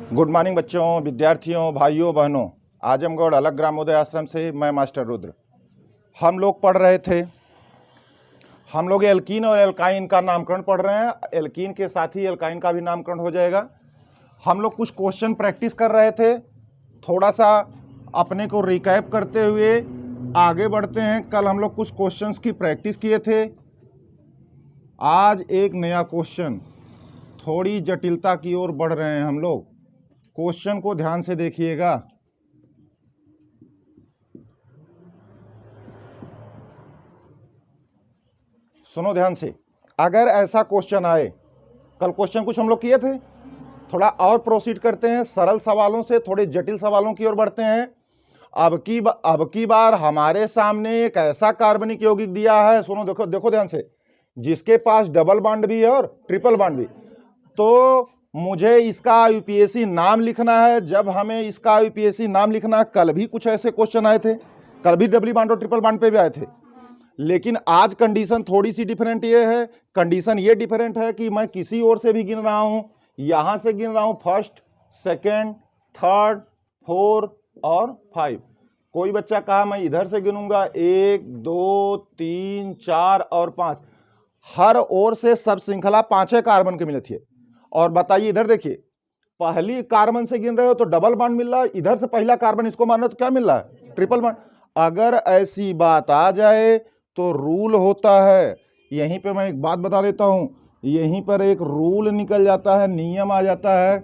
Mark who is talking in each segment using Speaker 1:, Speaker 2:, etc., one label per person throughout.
Speaker 1: Good morning बच्चों, विद्यार्थियों, भाइयों बहनों। आजमगढ़ अलग ग्रामोदय आश्रम से मैं मास्टर रुद्र। हम लोग पढ़ रहे थे, हम लोग एल्कीन और एल्काइन का नामकरण पढ़ रहे हैं। एल्कीन के साथ ही एल्काइन का भी नामकरण हो जाएगा। हम लोग कुछ क्वेश्चन प्रैक्टिस कर रहे थे, थोड़ा सा अपने को रिकैप करते हुए आगे बढ़ते हैं। कल हम लोग कुछ क्वेश्चंस की प्रैक्टिस किए थे। आज एक नया क्वेश्चन, थोड़ी जटिलता की ओर बढ़ रहे हैं हम लोग। क्वेश्चन को ध्यान से देखिएगा। सुनो ध्यान से। अगर ऐसा क्वेश्चन आए, कल क्वेश्चन कुछ हम लोग किए थे, थोड़ा और प्रोसीड करते हैं। सरल सवालों से थोड़े जटिल सवालों की ओर बढ़ते हैं। अब की बार हमारे सामने एक ऐसा कार्बनिक यौगिक दिया है, सुनो देखो देखो ध्यान से, जिसके पास डबल बॉन्ड भी है और ट्रिपल बॉन्ड भी। तो मुझे इसका यूपीएससी नाम लिखना है। जब हमें इसका यूपीएससी नाम लिखना है, कल भी कुछ ऐसे क्वेश्चन आए थे, कल भी डबल बॉन्ड और ट्रिपल बॉन्ड पे भी आए थे। लेकिन आज कंडीशन थोड़ी सी डिफरेंट ये है। कंडीशन ये डिफरेंट है कि मैं किसी ओर से भी गिन रहा हूं, यहां से गिन रहा हूं, फर्स्ट, सेकेंड, थर्ड, फोर्थ और 5। कोई बच्चा कहा मैं इधर से गिनूंगा, 1 2 3 4 और 5। हर ओर से सब श्रृंखला 5 कार्बन के मिले थे। और बताइए, इधर देखिए, पहली कार्बन से गिन रहे हो तो डबल बॉन्ड मिल रहा है, इधर से पहला कार्बन इसको मानना तो क्या मिल रहा है, ट्रिपल बॉन्ड। अगर ऐसी बात आ जाए तो रूल होता है, यहीं पे मैं एक बात बता देता हूं, यहीं पर एक रूल निकल जाता है, नियम आ जाता है।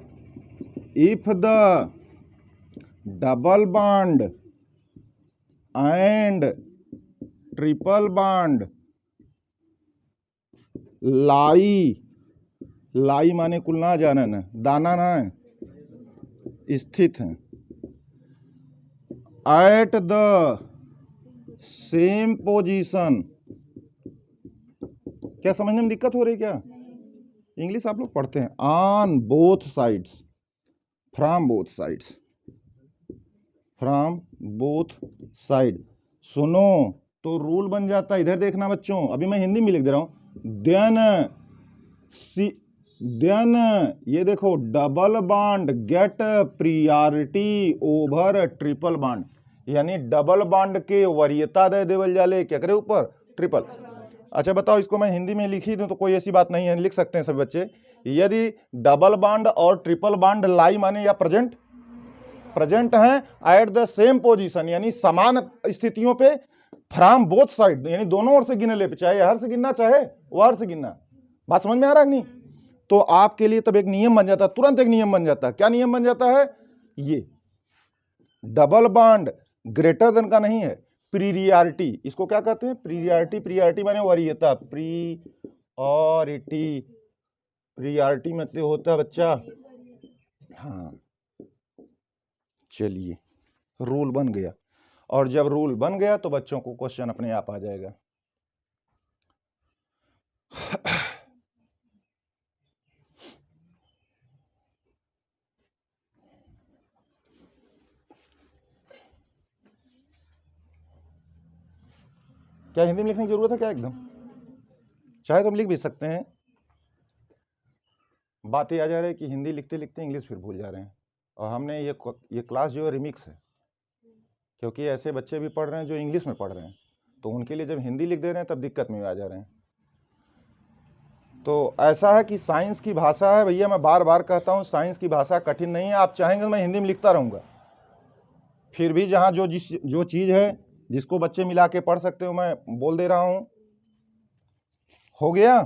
Speaker 1: If the double bond and triple bond lie माने कुल ना जाना ना, दाना ना है, स्थित है एट द सेम पोजीशन। क्या समझने में दिक्कत हो रही है क्या? इंग्लिश आप लोग पढ़ते हैं। On both sides, from both sides, from both side. सुनो तो रूल बन जाता है। इधर देखना बच्चों, अभी मैं हिंदी में लिख दे रहा हूं। देन ये देखो, double bond get priority over triple bond, यानी डबल बॉन्ड के वरीयता दे देवल जाले क्या करे ऊपर, ट्रिपल। अच्छा बताओ, इसको मैं हिंदी में लिखी दूं तो कोई ऐसी बात नहीं है, लिख सकते हैं सभी बच्चे। यदि डबल बॉन्ड और ट्रिपल बॉन्ड लाई माने या प्रेजेंट हैं एट द सेम पोजीशन, यानी समान स्थितियों पे, फ्रॉम बोथ साइड, यानी दोनों ओर से गिने ले, चाहे हर से गिनना चाहे वार से गिनना। बात समझ में आ रहा है नहीं? तो आपके लिए तब एक नियम बन जाता है, तुरंत एक नियम बन जाता है। क्या नियम बन जाता है? ये डबल बॉन्ड ग्रेटर देन का नहीं है, प्रियॉरिटी। इसको क्या कहते हैं? प्रियॉरिटी माने वरीयता। प्रियॉरिटी मतलब होता है बच्चा, हाँ। चलिए, रूल बन गया। और जब रूल बन गया तो बच्चों को क्वेश्चन अपने आप आ जाएगा। क्या हिंदी में लिखने की जरूरत है क्या? एकदम चाहे तो हम लिख भी सकते हैं। बात ये आ जा रही है कि हिंदी लिखते लिखते इंग्लिश फिर भूल जा रहे हैं। और हमने ये क्लास जो है रिमिक्स है, क्योंकि ऐसे बच्चे भी पढ़ रहे हैं जो इंग्लिश में पढ़ रहे हैं, तो उनके लिए जब हिंदी लिख दे रहे हैं तब दिक्कत में आ जा रहे हैं। तो ऐसा है कि साइंस की भाषा है भैया, मैं बार बार कहता हूँ, साइंस की भाषा कठिन नहीं है। आप चाहेंगे तो मैं हिंदी में लिखता रहूँगा, फिर भी जहाँ जो चीज़ है जिसको बच्चे मिला के पढ़ सकते हो, मैं बोल दे रहा हूँ। हो गया?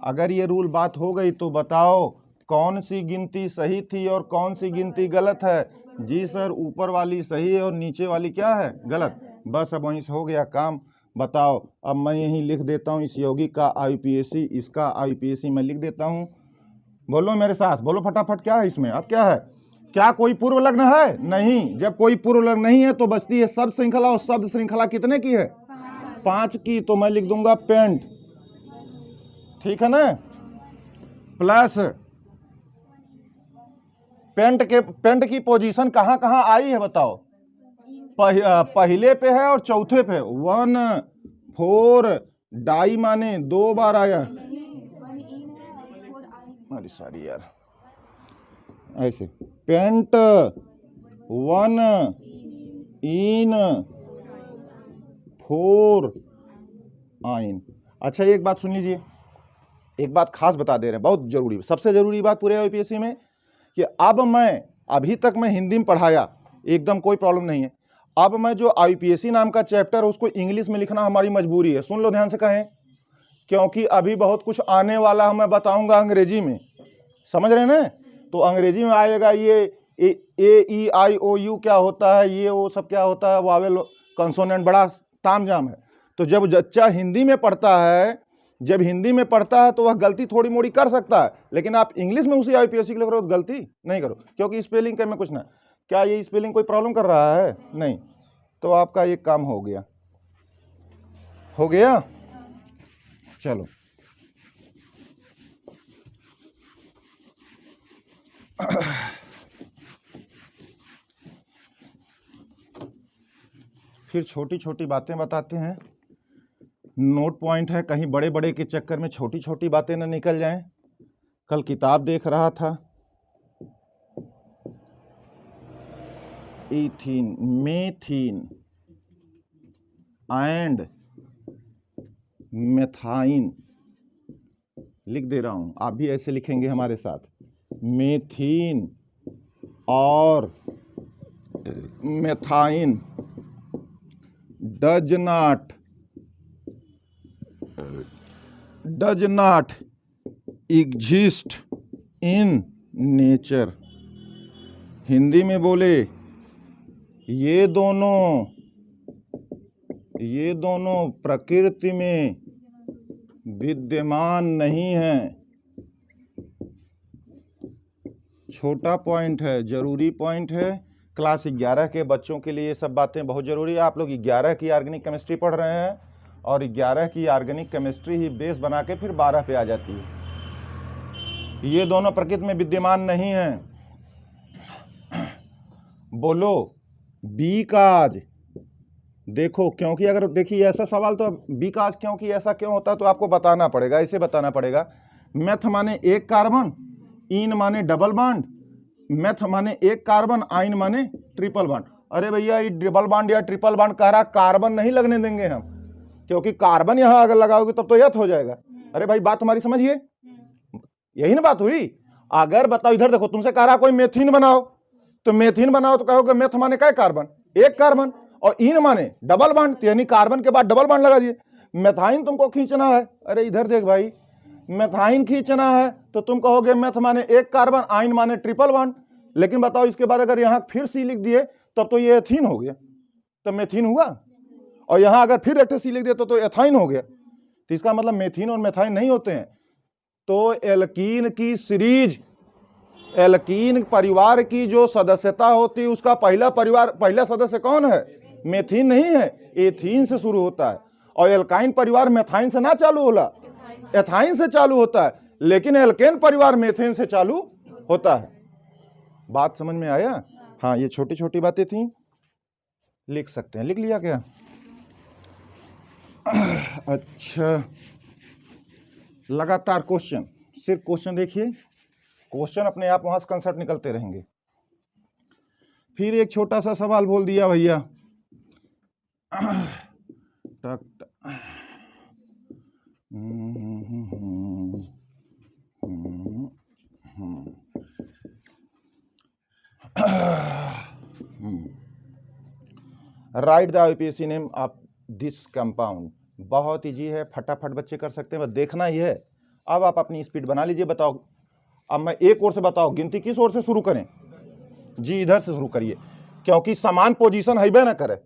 Speaker 1: अगर ये रूल बात हो गई तो बताओ कौन सी गिनती सही थी और कौन सी गिनती गलत है? जी सर, ऊपर वाली सही है और नीचे वाली क्या है, गलत। बस अब वहीं से हो गया काम। बताओ, अब मैं यहीं लिख देता हूँ इस यौगिक का आईयूपीएसी, इसका आईयूपीएसी मैं लिख देता हूँ। बोलो मेरे साथ, बोलो फटाफट, क्या है इसमें? अब क्या है? क्या कोई पूर्व लग्न है? नहीं। जब कोई पूर्व लग्न नहीं है तो बचती है शब्द श्रृंखला, और शब्द श्रृंखला कितने की है? 5 की। तो मैं लिख दूंगा पेंट, ठीक है ना, प्लस पेंट की पोजीशन कहां कहां आई है बताओ? पहले पे है और चौथे पे। 1 4 डाई माने 2 बार आया। अरे सॉरी यार, ऐसे पेंट, वन, इन, फोर, आइन। अच्छा एक बात सुन लीजिए, एक बात खास बता दे रहे हैं, बहुत जरूरी, सबसे जरूरी बात पूरे यूपीएससी में, कि अब मैं अभी तक मैं हिंदी में पढ़ाया, एकदम कोई प्रॉब्लम नहीं है। अब मैं जो आईपीएससी नाम का चैप्टर है उसको इंग्लिश में लिखना हमारी मजबूरी है। सुन लो ध्यान से कहें, क्योंकि अभी बहुत कुछ आने वाला है, मैं बताऊंगा अंग्रेजी में, समझ रहे हैं ना? तो अंग्रेजी में आएगा ये ए ई आई ओ यू क्या होता है, ये वो सब क्या होता है, वावेल कंसोनेंट, बड़ा तामझाम है। तो जब बच्चा हिंदी में पढ़ता है, जब हिंदी में पढ़ता है तो वह गलती थोड़ी मोड़ी कर सकता है, लेकिन आप इंग्लिश में उसी आईपीएससी के लिए करो तो गलती नहीं करो, क्योंकि स्पेलिंग के में कुछ ना, क्या ये स्पेलिंग कोई प्रॉब्लम कर रहा है? नहीं। तो आपका ये काम हो गया, हो गया। चलो फिर छोटी छोटी बातें बताते हैं, नोट पॉइंट है, कहीं बड़े बड़े के चक्कर में छोटी छोटी बातें ना निकल जाएं। कल किताब देख रहा था, इथीन, मेथीन एंड मेथाइन, लिख दे रहा हूं, आप भी ऐसे लिखेंगे हमारे साथ, मेथीन और methyne does not exist in nature. Hindi में बोले, ये दोनों प्रकृति में विद्यमान नहीं है। छोटा पॉइंट है, जरूरी पॉइंट है, क्लास 11 के बच्चों के लिए ये सब बातें बहुत जरूरी है। आप लोग 11 की ऑर्गेनिक केमिस्ट्री पढ़ रहे हैं, और 11 की ऑर्गेनिक केमिस्ट्री ही बेस बना के फिर 12 पे आ जाती है। ये दोनों प्रकृति में विद्यमान नहीं है। बोलो बीकाज, देखो, क्योंकि अगर देखिए ऐसा सवाल तो बीकाज क्योंकि ऐसा क्यों होता है तो आपको बताना पड़ेगा, इसे बताना पड़ेगा। मेथ माने एक कार्बन, इन माने डबल बॉन्ड, मेथ माने एक कार्बन, आइन माने ट्रिपल बॉन्ड। अरे भैया ये डबल बॉन्ड या ट्रिपल बॉन्ड कह रहा, कार्बन नहीं लगने देंगे हम, क्योंकि कार्बन यहां अगर लगाओगे तब तो यथ हो जाएगा। अरे भाई बात हमारी समझिए, यही ना बात हुई। अगर बताओ, इधर देखो, तुमसे कह रहा कोई मेथीन बनाओ, तो मेथीन बनाओ तो कहोगे मेथ माने क्या कार्बन, एक कार्बन, और इन माने डबल बॉन्ड, यानी कार्बन के बाद डबल बॉन्ड लगा दिए। मेथाइन तुमको खींचना है, अरे इधर देख भाई, मेथाइन खींचना है तो तुम कहोगे मेथ माने एक कार्बन, आइन माने ट्रिपल बॉन्ड। लेकिन बताओ इसके बाद अगर यहां फिर सी लिख दिए तब तो ये एथीन हो गया, तब मेथीन हुआ, और यहां अगर फिर एक सी लिख दिया तो एथाइन हो गया। तो इसका मतलब मेथीन और मेथाइन नहीं होते हैं। तो एल्कीन की सीरीज, एल्कीन परिवार की जो सदस्यता होती है उसका पहला सदस्य कौन है? मेथीन नहीं है, एथीन से शुरू होता है। और एल्काइन परिवार मेथाइन से ना चालू होला, एथाइन से चालू होता है, लेकिन एल्केन परिवार मेथेन से चालू होता है। बात समझ में आया? हाँ, ये छोटी छोटी बातें थी, लिख सकते हैं। लिख लिया क्या? अच्छा, लगातार क्वेश्चन, सिर्फ क्वेश्चन देखिए, क्वेश्चन अपने आप वहां से कंसेप्ट निकलते रहेंगे। फिर एक छोटा सा सवाल बोल दिया भैया, right the IPSC name of this compound. बहुत इजी है, फटाफट बच्चे कर सकते हैं, बस देखना ही है। अब आप अपनी स्पीड बना लीजिए। बताओ, अब मैं एक ओर से बताओ, गिनती किस ओर से शुरू करें? जी इधर से शुरू करिए, क्योंकि समान पोजीशन है ना करे।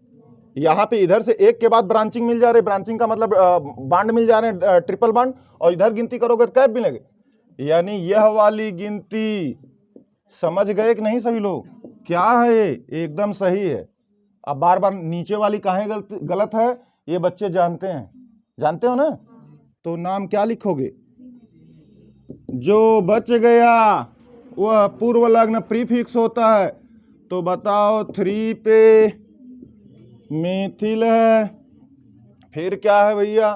Speaker 1: यहाँ पे इधर से एक के बाद ब्रांचिंग मिल जा रही, ब्रांचिंग का मतलब बांड मिल जा रहे हैं, ट्रिपल बांड, और इधर गिनती करोगे तो कैप मिलेंगे। यानी यह वाली गिनती, समझ गए कि नहीं सभी लोग? क्या है ये? एकदम सही है। अब बार बार नीचे वाली काहे गलत है ये बच्चे जानते हैं, जानते हो ना? तो नाम क्या लिखोगे? जो बच गया वह पूर्व लग्न प्रीफिक्स होता है। तो बताओ 3 पे मिथिल है, फिर क्या है भैया?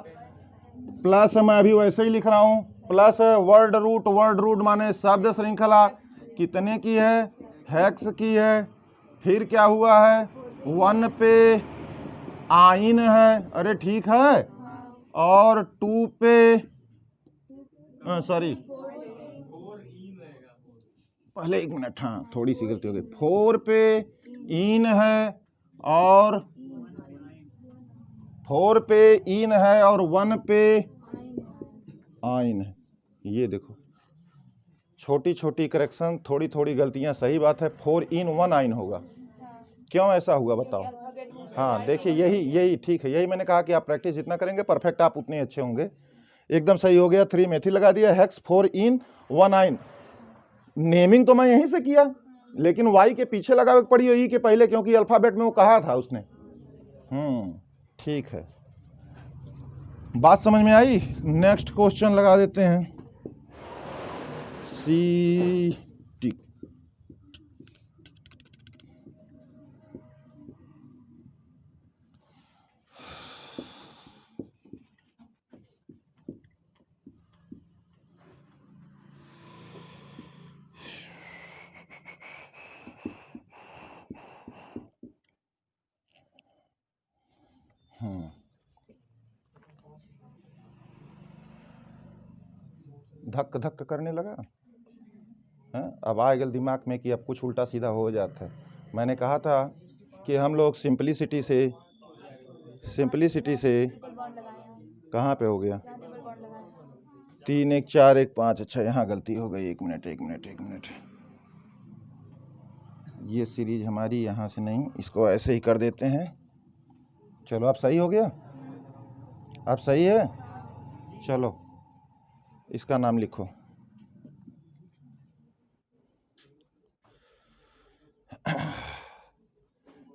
Speaker 1: प्लस, मैं अभी वैसे ही लिख रहा हूं, प्लस वर्ड रूट माने शब्द श्रृंखला, कितने की है, हेक्स की है। फिर क्या हुआ है, 1 पे आइन है, अरे ठीक है, और 2 पे सॉरी पहले 1 मिनट, हाँ थोड़ी सी गलती हो गई, 4 पे इन है और 4 पे इन है और 1 पे आइन है। ये देखो छोटी छोटी करेक्शन, थोड़ी थोड़ी गलतियां, सही बात है, 4 इन 1 आइन होगा। क्यों ऐसा हुआ बताओ? हाँ देखिए यही ठीक है, यही मैंने कहा कि आप प्रैक्टिस जितना करेंगे परफेक्ट आप उतने अच्छे होंगे। एकदम सही हो गया, 3 मेथी लगा दिया, हेक्स 4 इन 1 आइन। नेमिंग तो मैं यहीं से किया, लेकिन वाई के पीछे लगा पड़ी हो ई के पहले, क्योंकि अल्फाबेट में वो कहा था उसने। ठीक है, बात समझ में आई। नेक्स्ट क्वेश्चन लगा देते हैं, सी टी। धक धक करने लगा है, अब आ गया दिमाग में कि अब कुछ उल्टा सीधा हो जाता है। मैंने कहा था कि हम लोग सिंपलिसिटी से कहाँ पे हो गया, 3 1 4 1 5, अच्छा यहाँ गलती हो गई, 1 मिनट। ये सीरीज हमारी यहाँ से नहीं, इसको ऐसे ही कर देते हैं। चलो अब सही हो गया, अब सही है। चलो इसका नाम लिखो,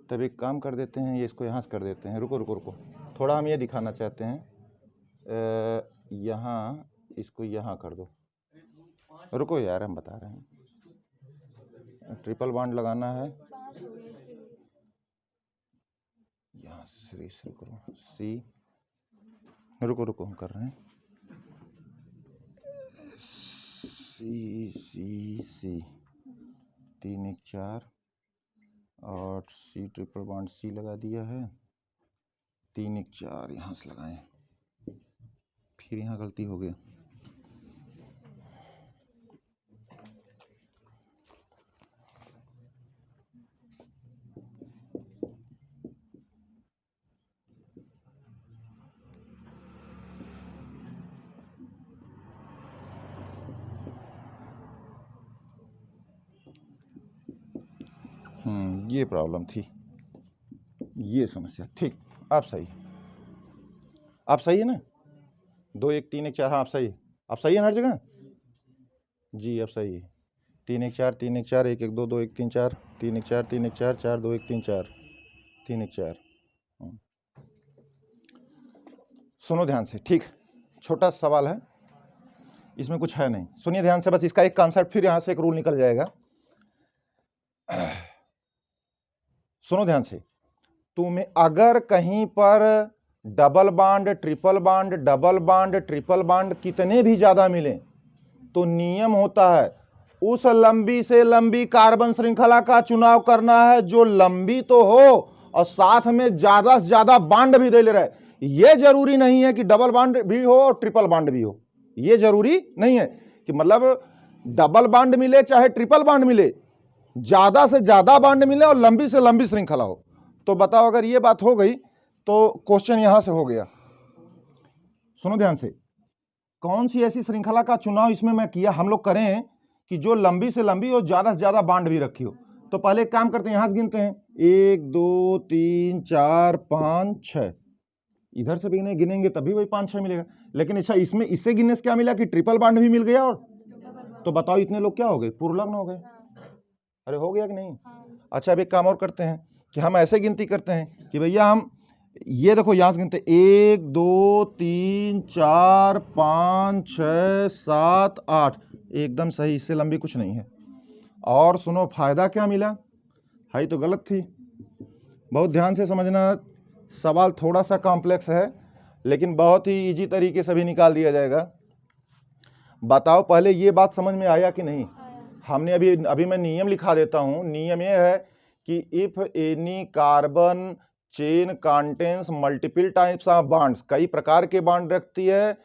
Speaker 1: तब एक काम कर देते हैं, ये इसको यहाँ से कर देते हैं। रुको, थोड़ा हम ये दिखाना चाहते हैं, यहाँ इसको यहाँ कर दो। रुको यार, हम बता रहे हैं, ट्रिपल बॉन्ड लगाना है, यहाँ से शुरू करो, सी, रुको हम कर रहे हैं, सी 3 1 4 और सी ट्रिपल बॉन्ड सी लगा दिया है, 3 1 4 यहाँ से लगाएं, फिर यहाँ गलती हो गई। ये प्रॉब्लम थी, ये समस्या, ठीक। आप सही है ना, 2 1 3 1 4, हाँ आप सही है ना हर जगह जी, अब सही है। 3 1 4 3 1 4 1 1 2 2 1 3 4 3 1 4 3 1 4 4 2 1 3 4 3 1 4। सुनो ध्यान से, ठीक, छोटा सवाल है, इसमें कुछ है नहीं, सुनिए ध्यान से, बस इसका एक कॉन्सेप्ट, फिर यहां से एक रूल निकल जाएगा। सुनो ध्यान से, तुम्हें अगर कहीं पर डबल बॉन्ड ट्रिपल बॉन्ड कितने भी ज्यादा मिले तो नियम होता है उस लंबी से लंबी कार्बन श्रृंखला का चुनाव करना है जो लंबी तो हो और साथ में ज्यादा से ज्यादा बॉन्ड भी दे ले रहे। यह जरूरी नहीं है कि डबल बॉन्ड भी हो और ट्रिपल बॉन्ड भी हो, यह जरूरी नहीं है कि मतलब डबल बॉन्ड मिले चाहे ट्रिपल बॉन्ड मिले, ज्यादा से ज्यादा बॉन्ड मिले और लंबी से लंबी श्रृंखला हो। तो बताओ, अगर ये बात हो गई तो क्वेश्चन यहां से हो गया। सुनो ध्यान से, कौन सी ऐसी श्रृंखला का चुनाव इसमें मैं किया, हम लोग करें कि जो लंबी से लंबी और ज्यादा से ज्यादा बॉन्ड भी रखी हो। तो पहले एक काम करते हैं, यहां से गिनते हैं, 1 2 3 4 5 6, इधर से भी नहीं गिनेंगे तभी वही 5 6 मिलेगा। लेकिन अच्छा, इसमें इससे गिनने से क्या मिला कि ट्रिपल बॉन्ड भी मिल गया, और तो बताओ इतने लोग क्या हो गए, पूर्वलग्न हो गए। अरे हो गया कि नहीं? अच्छा, अब एक काम और करते हैं कि हम ऐसे गिनती करते हैं कि भैया हम ये देखो यहां से गिनते 1 2 3 4 5 6 7 8, एकदम सही, इससे लंबी कुछ नहीं है। और सुनो, फायदा क्या मिला, हाई तो गलत थी। बहुत ध्यान से समझना, सवाल थोड़ा सा कॉम्प्लेक्स है लेकिन बहुत ही इजी तरीके से भी निकाल दिया जाएगा। बताओ पहले ये बात समझ में आया कि नहीं? हमने अभी मैं नियम लिखा देता हूं। नियम ये है कि if any carbon chain contains multiple types of bonds, कई प्रकार के बॉन्ड रखती है,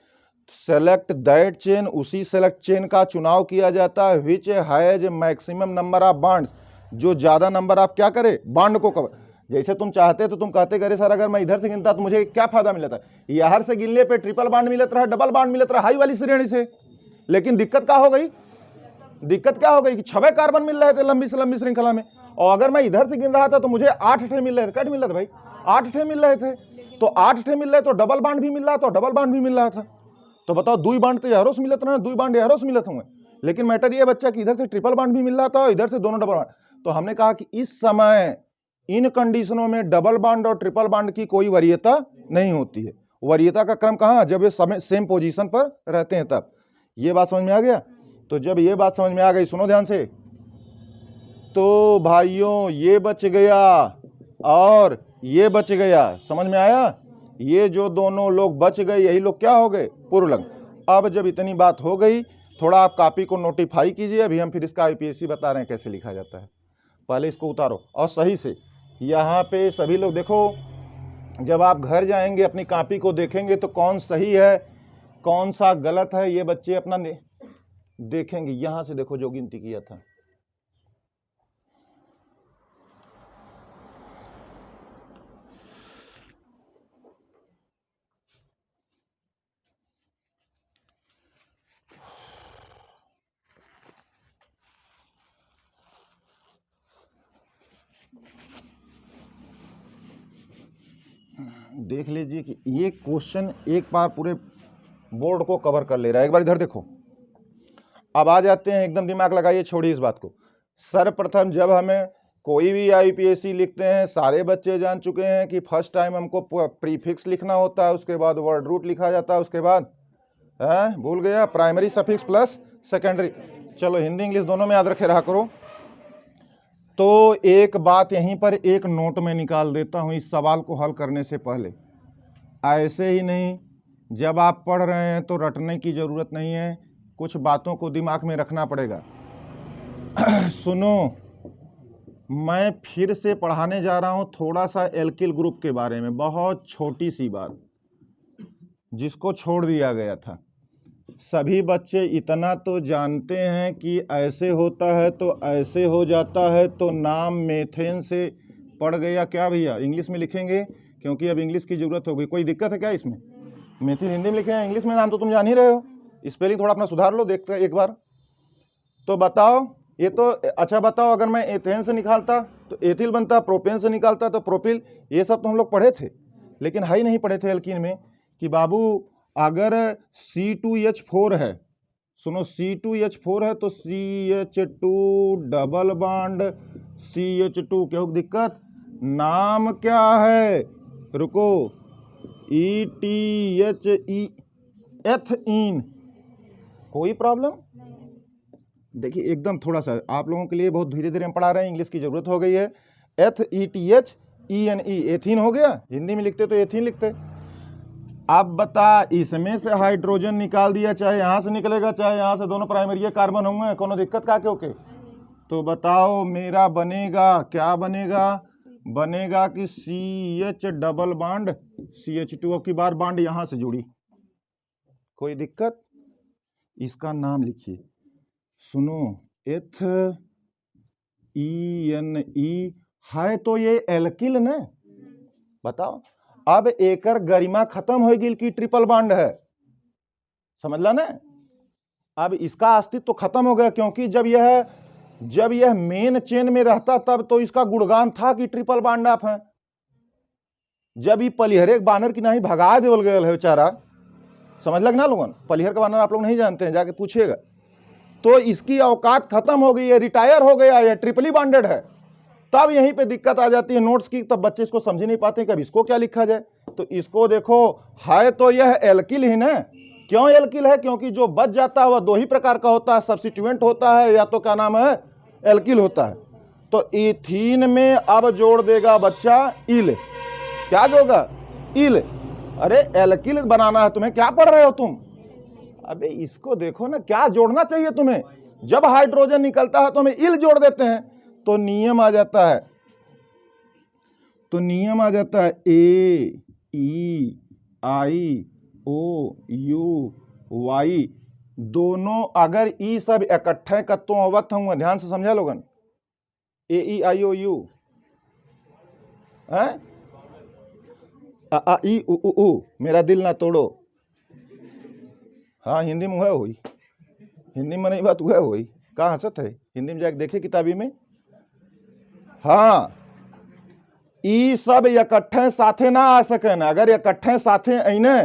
Speaker 1: सेलेक्ट दैट चेन, उसी सेलेक्ट चेन का चुनाव किया जाता है, which has maximum number of bonds, जो ज्यादा नंबर ऑफ क्या करे बॉन्ड को कवर। जैसे तुम चाहते तो तुम कहते करे सर अगर मैं इधर से गिनता तो मुझे क्या फायदा मिलता है, यहां से गिनने पे ट्रिपल बॉन्ड मिलता रहा, डबल बॉन्ड मिलता रहा हाई वाली श्रेणी से। लेकिन दिक्कत क्या हो गई, दिक्कत क्या हो गई कि 6 कार्बन मिल रहे थे लंबी से लंबी श्रृंखला में, और अगर मैं इधर से गिन रहा था तो मुझे 8 ठे मिल रहे थे। कट मिल रहा था भाई, 8 ठे मिल रहे थे, तो 8 ठे मिल रहे तो डबल बॉन्ड भी मिल रहा था, डबल बॉन्ड भी मिल रहा था। तो बताओ 2 बॉन्ड तो यारों से मिलत रहे, 2 बॉन्ड यारों से मिलत होंगे। लेकिन मैटर ये बच्चा कि इधर से ट्रिपल बॉन्ड भी मिल रहा था और इधर से दोनों डबल बॉन्ड। तो हमने कहा कि इस समय इन कंडीशनों में डबल बॉन्ड और ट्रिपल बॉन्ड की कोई वरीयता नहीं होती है। वरीयता का क्रम कहां, जब ये सेम पोजीशन पर रहते हैं तब। ये बात समझ में आ गया। तो जब ये बात समझ में आ गई, सुनो ध्यान से, तो भाइयों ये बच गया और ये बच गया, समझ में आया। ये जो दोनों लोग बच गए यही लोग क्या हो गए, पूर्वलग्न। अब जब इतनी बात हो गई, थोड़ा आप कॉपी को नोटिफाई कीजिए। अभी हम फिर इसका IPSC बता रहे हैं कैसे लिखा जाता है। पहले इसको उतारो और सही से यहाँ पे सभी लोग देखो। जब आप घर जाएंगे अपनी कॉपी को देखेंगे तो कौन सही है कौन सा गलत है ये बच्चे अपना देखेंगे। यहां से देखो जो गिनती किया था, देख लीजिए कि ये क्वेश्चन एक बार पूरे बोर्ड को कवर कर ले रहा है। एक बार इधर देखो। अब आ जाते हैं, एकदम दिमाग लगाइए, छोड़िए इस बात को। सर्वप्रथम जब हमें कोई भी IPSC लिखते हैं, सारे बच्चे जान चुके हैं कि फर्स्ट टाइम हमको प्रीफिक्स लिखना होता है, उसके बाद वर्ड रूट लिखा जाता है, उसके बाद भूल गया प्राइमरी सफिक्स प्लस सेकेंडरी। चलो हिंदी इंग्लिश दोनों में याद रखे रहा करो। तो एक बात यहीं पर एक नोट में निकाल देता हूं इस सवाल को हल करने से पहले। ऐसे ही नहीं, जब आप पढ़ रहे हैं तो रटने की ज़रूरत नहीं है, कुछ बातों को दिमाग में रखना पड़ेगा। सुनो, मैं फिर से पढ़ाने जा रहा हूं थोड़ा सा एल्किल ग्रुप के बारे में, बहुत छोटी सी बात जिसको छोड़ दिया गया था। सभी बच्चे इतना तो जानते हैं कि ऐसे होता है तो ऐसे हो जाता है, तो नाम मेथेन से पड़ गया क्या भैया, इंग्लिश में लिखेंगे क्योंकि अब इंग्लिश की ज़रूरत हो गई। कोई दिक्कत है क्या इसमें? मेथिल हिंदी में लिखे हैं, इंग्लिश में नाम तो तुम जान ही रहे हो। स्पेलिंग थोड़ा अपना सुधार लो, देखते एक बार। तो बताओ, ये तो अच्छा बताओ, अगर मैं एथेन से निकालता तो एथिल बनता, प्रोपेन से निकालता तो प्रोपिल। ये सब तो हम लोग पढ़े थे, लेकिन हाई नहीं पढ़े थे एल्कीन में कि बाबू अगर C2H4 है, सुनो C2H4 है तो CH2 डबल बॉन्ड CH2, क्या हो दिक्कत? नाम क्या है, रुको, ETHE, एथीन। कोई प्रॉब्लम? देखिए एकदम थोड़ा सा आप लोगों के लिए बहुत धीरे धीरे हम पढ़ा रहे हैं, इंग्लिश की जरूरत हो गई है। ETHENE, एथीन हो गया। हिंदी में लिखते तो एथीन लिखते। अब बता, इसमें से हाइड्रोजन निकाल दिया, चाहे यहाँ से निकलेगा चाहे यहाँ से, दोनों प्राइमरी कार्बन होंगे, कोनो दिक्कत का क्यों के? तो बताओ मेरा बनेगा क्या बनेगा? बनेगा कि CH डबल बॉन्ड CH2 की बार बॉन्ड यहाँ से जुड़ी। कोई दिक्कत? इसका नाम लिखिए, सुनो, एथीने है तो ये एल्किल न। बताओ, अब एकर गरिमा खत्म हो गई कि ट्रिपल बॉन्ड है, समझला ना? अब इसका अस्तित्व तो खत्म हो गया, क्योंकि जब यह मेन चेन में रहता तब तो इसका गुणगान था कि ट्रिपल बॉन्ड ऑफ है। जब ये पलिहरे बानर की नहीं भगा देवल गया है बेचारा, समझ लग ना लोगन? पलिहर का बानर आप लोग नहीं जानते हैं, जाके पूछिएगा। तो इसकी औकात खत्म हो गई है, रिटायर हो गया, यह ट्रिपली बॉन्डेड है। तब यहीं पे दिक्कत आ जाती है नोट्स की, तब बच्चे इसको समझ ही नहीं पाते कि अब इसको क्या लिखा जाए। तो इसको देखो, है तो यह एल्किल ही ना। क्यों एल्किल है? क्योंकि जो बच जाता है वह दो ही प्रकार का होता है, सब्स्टिट्यूएंट होता है या तो क्या नाम है, एल्किल होता है। तो एथीन में अब जोड़ देगा बच्चा इल। क्या जोगा? इल। अरे एल्किल बनाना है तुम्हें, क्या पढ़ रहे हो तुम? अबे इसको देखो ना, क्या जोड़ना चाहिए तुम्हें? जब हाइड्रोजन निकलता है तो हमें इल जोड़ देते हैं, तो नियम आ जाता है, तो नियम आ जाता है ए ई आई ओ यू वाई, दोनों अगर ई सब इकट्ठे कत्तों अवत होंगे, ध्यान से समझा लोगन, ए ई आई ओ यू है, आ ई उ मेरा दिल ना तोड़ो, हाँ हिंदी में हुआ हुई, हिंदी में नहीं बात हुआ हुई, कहाँ हंसत है, हिंदी में जाके देखे किताबी में, हाँ ई सब इकट्ठे साथे ना आ सके ना, अगर इकट्ठे साथे आईने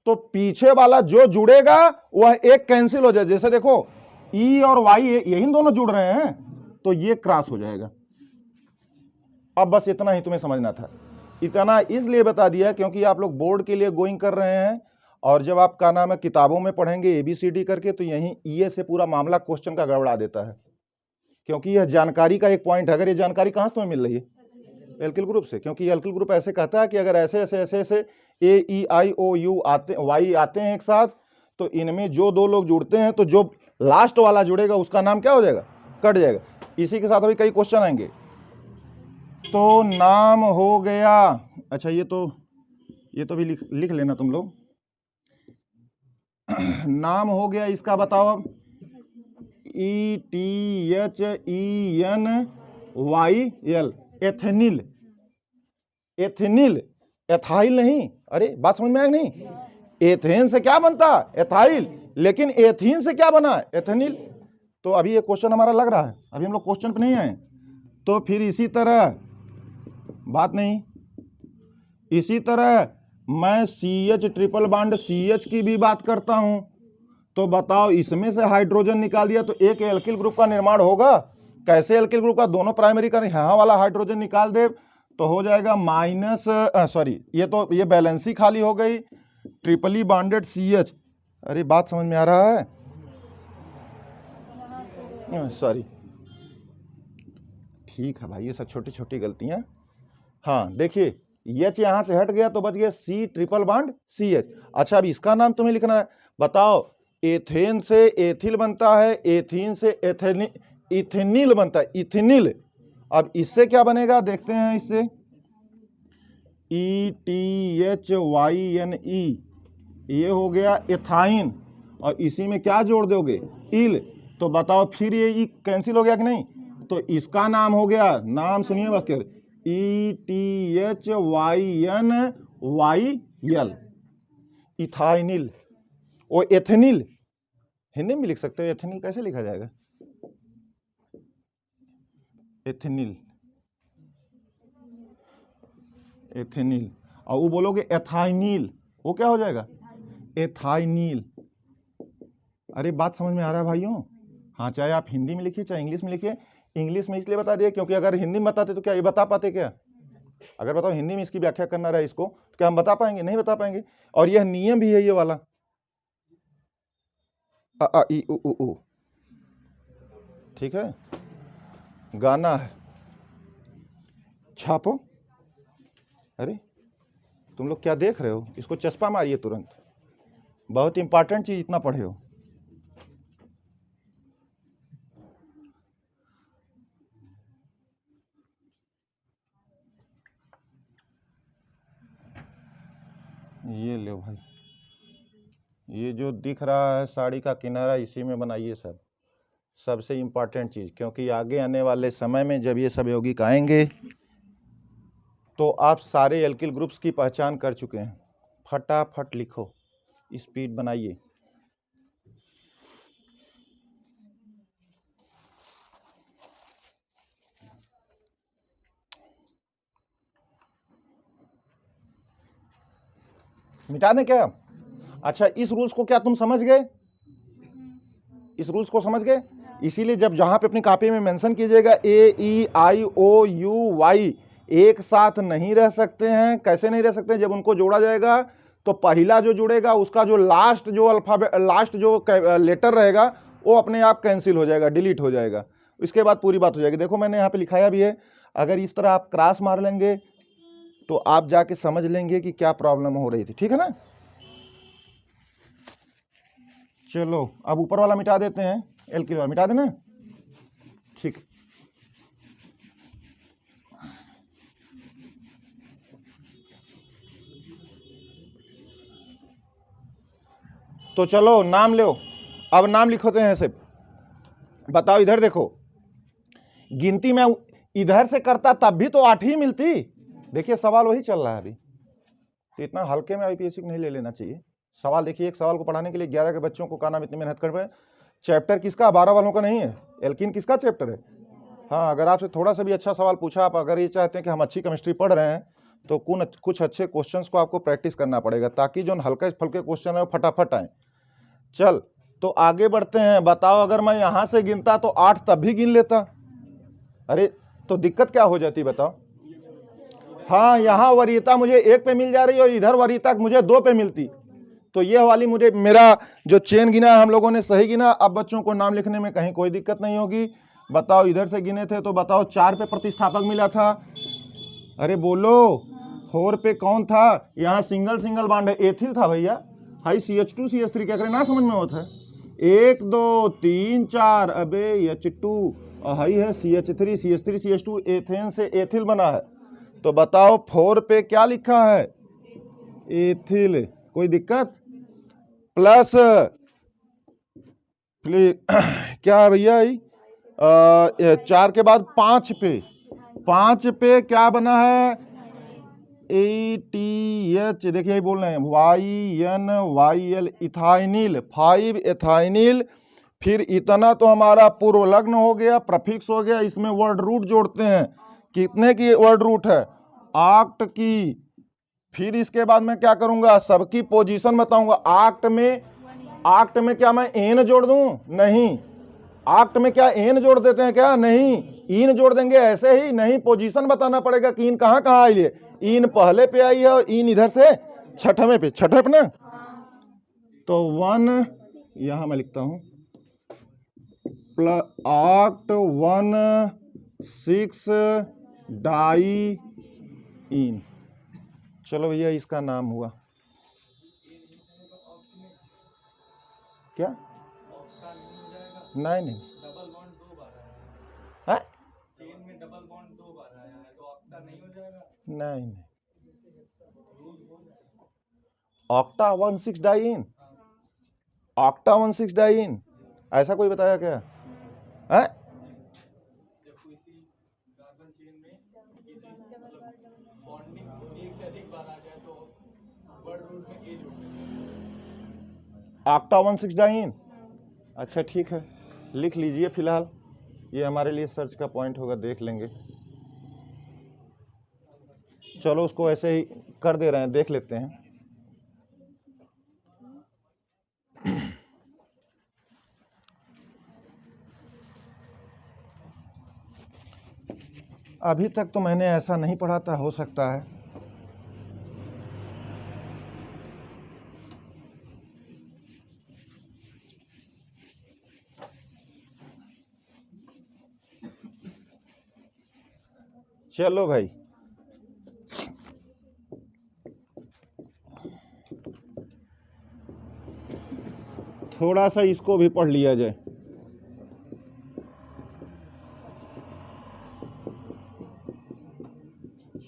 Speaker 1: तो पीछे वाला जो जुड़ेगा वह एक कैंसिल हो जाए, जैसे देखो ई और वाई यही दोनों जुड़ रहे हैं तो ये क्रॉस हो जाएगा। अब बस इतना ही तुम्हें समझना था, इतना इसलिए बता दिया क्योंकि आप लोग बोर्ड के लिए गोइंग कर रहे हैं, और जब आप का नाम है किताबों में पढ़ेंगे ABCD करके तो यहीं ये से पूरा मामला क्वेश्चन का गड़बड़ा देता है, क्योंकि यह जानकारी का एक पॉइंट है। अगर ये जानकारी कहाँ से तुम्हें मिल रही है, एल्किल ग्रुप से, क्योंकि एल्किल ग्रुप ऐसे कहता है कि अगर ऐसे ऐसे ऐसे ऐसे ए ई आई ओ यू आते वाई आते हैं एक साथ, तो इनमें जो दो लोग जुड़ते हैं तो जो लास्ट वाला जुड़ेगा उसका नाम क्या हो जाएगा, कट जाएगा। इसी के साथ अभी कई क्वेश्चन आएंगे। तो नाम हो गया, अच्छा ये तो भी लिख लेना तुम लोग, नाम हो गया इसका, बताओ अब, ETHENYL, एथेनिल, एथेनिल, एथाइल नहीं, अरे बात समझ में आया नहीं, एथेन से क्या बनता, एथाइल, लेकिन एथीन से क्या बना, एथेनिल। तो अभी ये क्वेश्चन हमारा लग रहा है, अभी हम लोग क्वेश्चन पे नहीं आए, तो फिर इसी तरह बात नहीं, इसी तरह मैं CH ट्रिपल बॉन्ड CH की भी बात करता हूं, तो बताओ इसमें से हाइड्रोजन निकाल दिया तो एक एल्किल ग्रुप का निर्माण होगा, कैसे एल्किल ग्रुप का, दोनों प्राइमरी का यहाँ वाला हाइड्रोजन निकाल दे तो हो जाएगा माइनस, सॉरी ये बैलेंसी खाली हो गई, ट्रिपली बॉन्डेड CH, अरे बात समझ में आ रहा है, सॉरी ठीक है भाई, ये सब छोटी छोटी गलतियां। हाँ देखिए H यहाँ से हट गया तो बच गया C ट्रिपल बॉन्ड CH। अच्छा अब इसका नाम तुम्हें लिखना है, बताओ एथेन से एथिल बनता है, एथीन से इथेनिल बनता है, इथेनिल। अब इससे क्या बनेगा देखते हैं, इससे ETHYNE, ये हो गया एथाइन, और इसी में क्या जोड़ दोगे, इल, तो बताओ फिर ये ई कैंसिल हो गया कि नहीं, तो इसका नाम हो गया, नाम सुनिए बस कर, ETHYNYL, इथाइनिल, वो एथेनिल, हिंदी में लिख सकते हो, एथेनिल कैसे लिखा जाएगा, एथेनिल, एथेनिल, और वो बोलोगे एथाइनिल, वो क्या हो जाएगा, एथाइनिल। अरे बात समझ में आ रहा है भाइयों, हाँ चाहे आप हिंदी में लिखिए चाहे इंग्लिश में लिखिए, इंग्लिश में इसलिए बता दिया क्योंकि अगर हिंदी में बताते तो क्या ये बता पाते क्या, अगर बताओ हिंदी में इसकी व्याख्या करना रहा इसको तो क्या हम बता पाएंगे, नहीं बता पाएंगे। और यह नियम भी है ये वाला, अ ई उ, ठीक है, गाना है, छापो, अरे तुम लोग क्या देख रहे हो, इसको चस्पा मारिए तुरंत, बहुत इंपॉर्टेंट चीज इतना पढ़े हो। ये लो भाई, ये जो दिख रहा है साड़ी का किनारा, इसी में बनाइए सब, सबसे इम्पॉर्टेंट चीज़, क्योंकि आगे आने वाले समय में जब ये सब यौगिक आएंगे तो आप सारे एल्किल ग्रुप्स की पहचान कर चुके हैं। फटाफट लिखो, स्पीड बनाइए। मिटा दें क्या? अच्छा इस रूल्स को क्या तुम समझ गए? इस रूल्स को समझ गए? इसीलिए जब जहां पे अपनी कॉपी में मेंशन कीजिएगा AEIOUY एक साथ नहीं रह सकते हैं। कैसे नहीं रह सकते हैं? जब उनको जोड़ा जाएगा तो पहला जो जुड़ेगा उसका जो लास्ट जो अल्फाबेट लास्ट जो लेटर रहेगा वो अपने आप कैंसिल हो जाएगा, डिलीट हो जाएगा। इसके बाद पूरी बात हो जाएगी। देखो मैंने यहाँ पे लिखाया भी है, अगर इस तरह आप क्रॉस मार लेंगे तो आप जाके समझ लेंगे कि क्या प्रॉब्लम हो रही थी। ठीक है ना? चलो अब ऊपर वाला मिटा देते हैं। एल्किल वाला मिटा देना, ठीक। तो चलो नाम लो, अब नाम लिखोते हैं ऐसे। बताओ इधर देखो, गिनती में इधर से करता तब भी तो 8 ही मिलती। देखिए सवाल वही चल रहा है अभी, तो इतना हल्के में आईपीएससी को नहीं ले लेना चाहिए। सवाल देखिए, एक सवाल को पढ़ाने के लिए 11 के बच्चों को का नाम इतनी मेहनत कर रहे हैं। चैप्टर किसका, 12 वालों का नहीं है, एल्कीन किसका चैप्टर है। हाँ, अगर आपसे थोड़ा सा भी अच्छा सवाल पूछा, आप अगर ये चाहते हैं कि हम अच्छी केमिस्ट्री पढ़ रहे हैं, तो कुछ अच्छे क्वेश्चंस को आपको प्रैक्टिस करना पड़ेगा, ताकि जो हल्के फुल्के क्वेश्चन है वो फटाफट आए। चल तो आगे बढ़ते हैं। बताओ अगर मैं यहाँ से गिनता तो 8 तब भी गिन लेता। अरे तो दिक्कत क्या हो जाती बताओ। हाँ, यहाँ वरीयता मुझे 1 पे मिल जा रही है और इधर वरीयता मुझे 2 पे मिलती, तो ये वाली मुझे, मेरा जो चेन गिना हम लोगों ने सही गिना। अब बच्चों को नाम लिखने में कहीं कोई दिक्कत नहीं होगी। बताओ इधर से गिने थे तो बताओ 4 पे प्रतिस्थापक मिला था। अरे बोलो 4 पे कौन था, यहाँ सिंगल बॉन्ड है, एथिल था भैया। हाई CH2 CH3 क्या करें, ना समझ में होता है। 1 2 3 4, अबे H2 और हाई है CH3 CH3 CH2, एथेन से एथिल बना है। तो बताओ 4 पे क्या लिखा है, एथिल, कोई दिक्कत। प्लस क्या है भैया, 4 के बाद 5 पे क्या बना है, ATH, देखिए यही बोल रहे हैं, YNYL, इथाइनिल, 5 एथाइनिल। फिर इतना तो हमारा पूर्व लग्न हो गया, प्रफिक्स हो गया, इसमें वर्ड रूट जोड़ते हैं। कितने की वर्ड रूट है, 8 की। फिर इसके बाद मैं क्या करूंगा, सबकी पोजीशन बताऊंगा। आक्ट में क्या मैं एन जोड़ दूं, नहीं। आक्ट में क्या एन जोड़ देते हैं क्या, नहीं। इन जोड़ देंगे ऐसे ही, नहीं, पोजीशन बताना पड़ेगा कि इन कहाँ कहाँ आई है। इन पहले पे आई है और इन इधर से छठवें पे ना। तो 1 यहां मैं लिखता हूं, प्लस आक्ट 1 6 डाई इन। चलो भैया इसका नाम हुआ क्या, नहीं
Speaker 2: डबल बॉन्ड 2 बार आया
Speaker 1: है,
Speaker 2: चेन में, डबल बॉन्ड 2 बार आया है तो ऑक्टा नहीं हो जाएगा।
Speaker 1: नहीं, ऑक्टा 16 डाइन, ऑक्टा 16 डाइन, ऐसा कोई बताया क्या है।
Speaker 2: जब किसी कार्बन चेन में किसी बॉन्डिंग 1 से अधिक बार आ जाए तो वर्ड रूट में ए जोड़ देंगे।
Speaker 1: ऑक्टा 16 डाइन, अच्छा ठीक है, लिख लीजिए फिलहाल, ये हमारे लिए सर्च का पॉइंट होगा, देख लेंगे। चलो उसको ऐसे ही कर दे रहे हैं, देख लेते हैं। अभी तक तो मैंने ऐसा नहीं पढ़ा था, हो सकता है। चलो भाई, थोड़ा सा इसको भी पढ़ लिया जाए।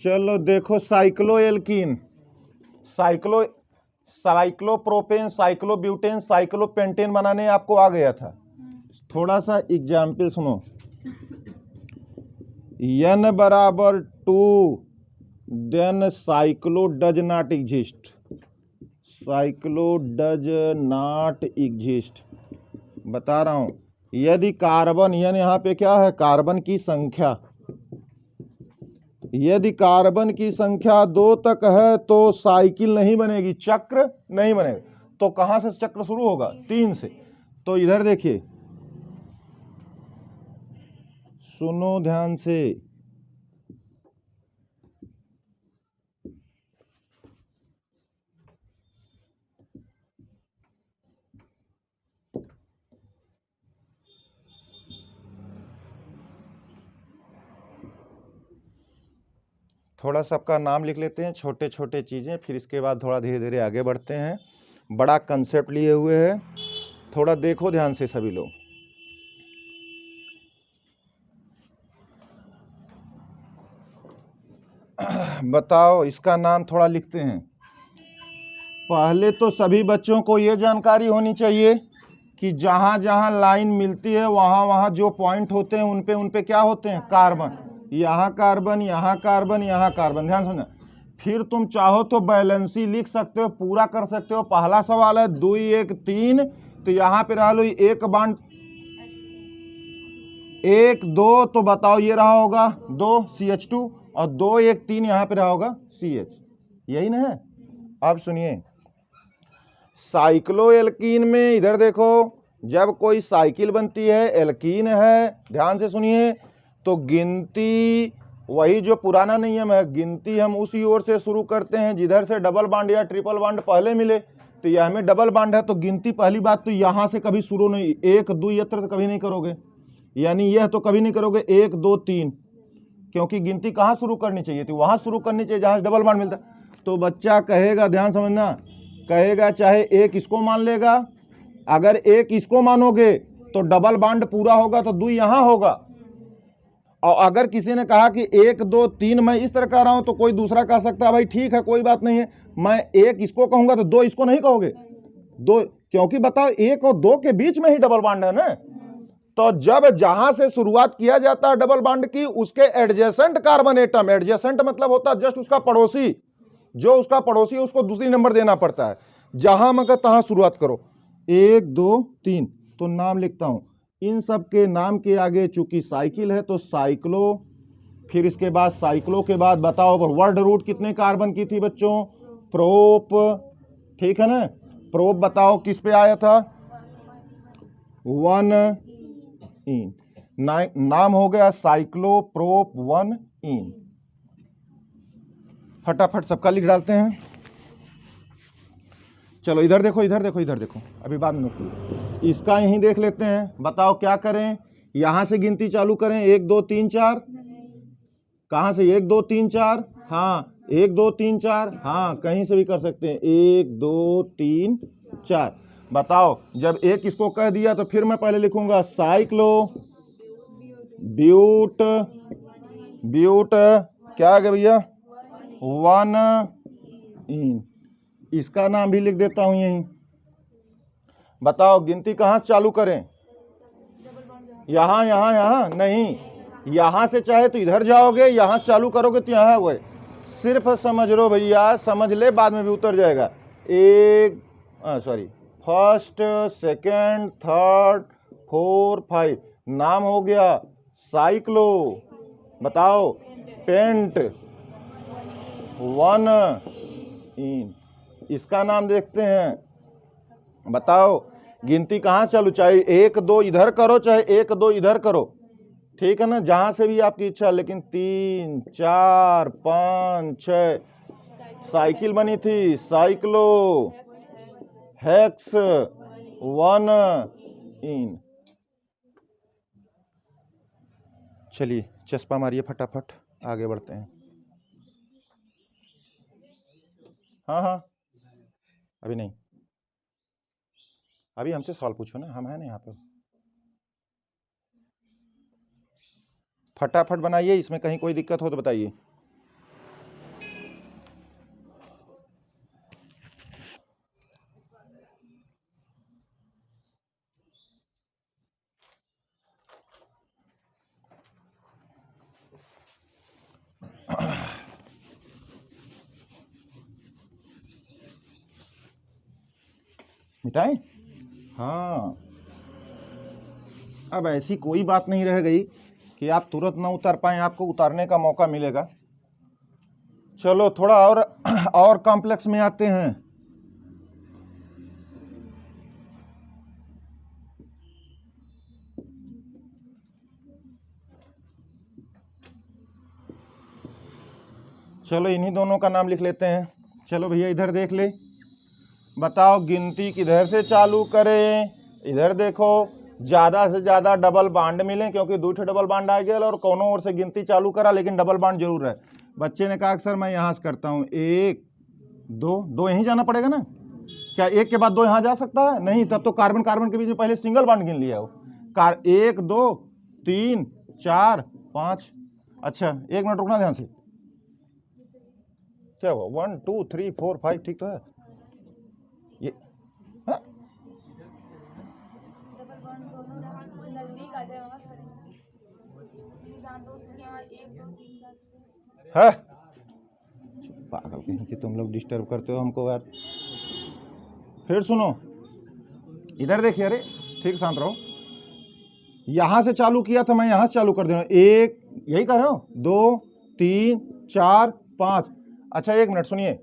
Speaker 1: चलो देखो, साइक्लोएल्कीन, साइक्लोप्रोपेन, साइक्लोब्यूटेन, साइक्लोपेंटेन बनाने आपको आ गया था। थोड़ा सा एग्जाम्पल सुनो, N बराबर 2, then cyclo does not exist, cyclo does not exist. बता रहा हूं, यदि कार्बन, यानी यहाँ पे क्या है, कार्बन की संख्या, यदि कार्बन की संख्या 2 तक है तो साइकिल नहीं बनेगी, चक्र नहीं बनेगा। तो कहां से चक्र शुरू होगा, 3 से। तो इधर देखिए, सुनो ध्यान से, थोड़ा सा आपका नाम लिख लेते हैं, छोटे छोटे चीज़ें, फिर इसके बाद थोड़ा धीरे धीरे आगे बढ़ते हैं। बड़ा कंसेप्ट लिए हुए हैं, थोड़ा देखो ध्यान से सभी लोग। बताओ इसका नाम थोड़ा लिखते हैं। पहले तो सभी बच्चों को ये जानकारी होनी चाहिए कि जहाँ जहाँ लाइन मिलती है वहाँ वहाँ जो पॉइंट होते हैं उन पे क्या होते हैं, कार्बन। यहाँ कार्बन, यहाँ कार्बन, यहाँ कार्बन। ध्यान समझना। फिर तुम चाहो तो बैलेंसी लिख सकते हो, पूरा कर सकते हो। पहला सवाल है 2 1 3, तो यहाँ पे रहा लो 1 बांड 1 2, तो बताओ ये रहा होगा 2 CH2, और 2 1 3 यहाँ पे रहा होगा CH। यही ना है। अब सुनिए, साइक्लोएल्कीन में इधर देखो, जब कोई साइकिल बनती है, एल्कीन है, ध्यान से सुनिए, तो गिनती वही जो पुराना नियम है, गिनती हम उसी ओर से शुरू करते हैं जिधर से डबल बांड या ट्रिपल बांड पहले मिले। तो यह में डबल बांड है तो गिनती पहली बात तो यहाँ से कभी शुरू नहीं, 1 2 यत्र तो कभी नहीं करोगे, यानी यह तो कभी नहीं करोगे 1 2 3, क्योंकि गिनती कहाँ शुरू करनी चाहिए थी, वहाँ शुरू करनी चाहिए जहाँ डबल बांड मिलता। तो बच्चा कहेगा, ध्यान समझना, कहेगा चाहे 1 इसको मान लेगा, अगर 1 इसको मानोगे तो डबल बांड पूरा होगा तो 2 यहाँ होगा। और अगर किसी ने कहा कि 1 2 3 मैं इस तरह कह रहा हूं, तो कोई दूसरा कह सकता है भाई ठीक है कोई बात नहीं है, मैं 1 इसको कहूंगा तो 2 इसको नहीं कहोगे, 2, क्योंकि बताओ 1 और 2 के बीच में ही डबल बांड है ना। तो जब जहां से शुरुआत किया जाता है डबल बांड की, उसके एडजेसेंट कार्बन एटम, एडजेसेंट मतलब होता है जस्ट उसका पड़ोसी, जो उसका पड़ोसी है उसको दूसरी नंबर देना पड़ता है। जहां मगर तहां शुरुआत करो, 1 2 3, तो नाम लिखता हूं। इन सब के नाम के आगे चूंकि साइकिल है तो साइक्लो, फिर इसके बाद साइक्लो के बाद बताओ वर्ड रूट कितने कार्बन की थी बच्चों, प्रोप, ठीक है ना। प्रोप बताओ किस पे आया था, 1 इन, नाम हो गया साइक्लो प्रोप 1 इन। फटाफट सबका लिख डालते हैं। चलो इधर देखो, इधर देखो, इधर देखो, अभी बाद में इसका यहीं देख लेते हैं। बताओ क्या करें, यहां से गिनती चालू करें 1 2 3 4, कहां से 1 2 3 4, हाँ 1 2 3 4, हाँ कहीं से भी कर सकते हैं 1 2 3 4। बताओ जब 1 इसको कह दिया तो फिर मैं पहले लिखूंगा साइक्लो ब्यूट, ब्यूट क्या आ गया भैया, 1 इन, इसका नाम भी लिख देता हूं यहीं। बताओ गिनती कहां से चालू करें, यहां यहां यहां नहीं, यहां से चाहे तो इधर जाओगे, यहां से चालू करोगे तो यहां हुए। सिर्फ समझ लो भैया, समझ ले बाद में भी उतर जाएगा। सॉरी, फर्स्ट सेकंड थर्ड 4 5, नाम हो गया साइक्लो। बताओ पेंट 1 इन, इसका नाम देखते हैं। बताओ गिनती कहाँ चालू, चाहे 1 2 इधर करो चाहे 1 2 इधर करो, ठीक है ना, जहां से भी आपकी इच्छा, लेकिन 3 4 5 6 साइकिल बनी थी, साइक्लो हेक्स 1 इन। चलिए चस्पा मारिए फटाफट, आगे बढ़ते हैं। हाँ हाँ अभी नहीं, अभी हमसे सवाल पूछो ना, हम हैं ना यहाँ पे। फटाफट बनाइए, इसमें कहीं कोई दिक्कत हो तो बताइए। मिटाएं, हाँ अब ऐसी कोई बात नहीं रह गई कि आप तुरंत ना उतार पाएं, आपको उतारने का मौका मिलेगा। चलो थोड़ा और कॉम्प्लेक्स में आते हैं। चलो इन्हीं दोनों का नाम लिख लेते हैं। चलो भैया इधर देख ले, बताओ गिनती किधर से चालू करें, इधर देखो, ज़्यादा से ज़्यादा डबल बांड मिले, क्योंकि 2 डबल बांड आ गया और कोनो ओर से गिनती चालू करा, लेकिन डबल बांड जरूर है। बच्चे ने कहा सर मैं यहाँ से करता हूँ, 1 2 यहीं जाना पड़ेगा ना, क्या 1 के बाद 2 यहाँ जा सकता है, नहीं, तब तो कार्बन कार्बन के बीच में पहले सिंगल बांड गिन लिया हो। 1 2 3 4 5, अच्छा 1 मिनट रुकना ध्यान से। क्या हुआ 1 2 3 4 5 ठीक तो है ये। हाँ?
Speaker 3: डबल वन दोनों नजदीक आ जाए वहां करेंगे। दांत दो से यहाँ 1 2 3 4
Speaker 1: है पागल कहीं कि तुम लोग डिस्टर्ब करते हो हमको यार। फिर सुनो इधर देखिए, अरे ठीक शांत रहो। यहां से चालू किया था मैं, यहां से चालू कर दे रहा हूं। 1 यही कर रहे हो, 2 3 4 5। अच्छा 1 मिनट सुनिए,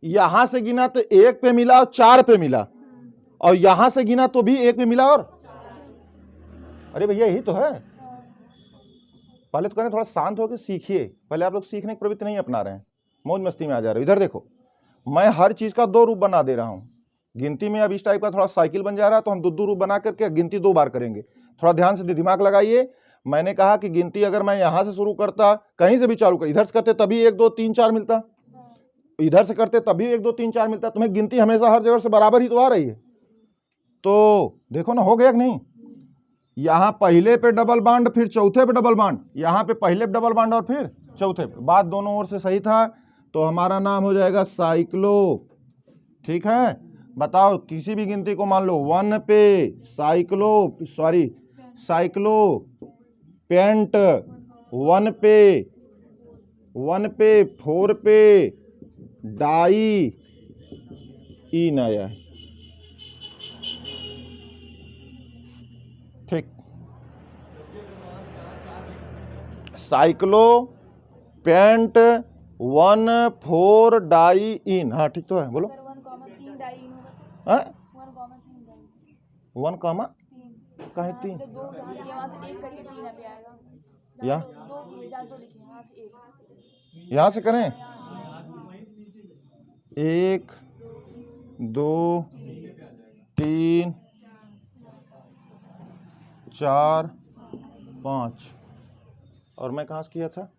Speaker 1: यहां से गिना तो 1 पे मिला और 4 पे मिला, और यहां से गिना तो भी 1 पे मिला और अरे भैया यही तो है। पहले तो करें थोड़ा शांत होकर सीखिए, पहले आप लोग सीखने की प्रवृत्ति नहीं अपना रहे हैं, मौज मस्ती में आ जा रहे हो। इधर देखो मैं हर चीज का 2 रूप बना दे रहा हूं। गिनती में अब इस टाइप का थोड़ा साइकिल बन जा रहा है, तो हम 2 रूप बना करके गिनती 2 बार करेंगे। थोड़ा ध्यान से दिमाग लगाइए। मैंने कहा कि गिनती अगर मैं यहां से शुरू करता, कहीं से भी चालू कर, इधर से करते तभी 1 2 3 4 मिलता, इधर से करते तभी 1 2 3 4 मिलता। तुम्हें गिनती हमेशा हर जगह से बराबर ही तो आ रही है। तो देखो ना हो गया कि नहीं। यहां पहले पे डबल बांड, फिर चौथे पे डबल बांड, यहां पे पहले पे डबल बांड और फिर चौथे पे। बात दोनों ओर से सही था, तो हमारा नाम हो जाएगा साइक्लो। ठीक है, बताओ किसी भी गिनती को मान लो 1 पे साइक्लो पेंट, 1 पे 4 पे डाई इन आया। ठीक, साइक्लो पेंट 1 4 डाई इन। हाँ ठीक तो है, बोलो।
Speaker 3: 1,3 डाई इन होगा।
Speaker 1: हाँ
Speaker 3: 1,3 डाई
Speaker 1: 1 कामा
Speaker 3: 3
Speaker 1: कहीं 3
Speaker 3: जब 2 जहाँ किए वहां से 1 करिए 3 अभी आएगा।
Speaker 1: या
Speaker 3: 2 किए जहाँ 2 लिखे वहां से 1
Speaker 1: यहां से करें 1 2 3 4 5। और मैं कहाँ से किया था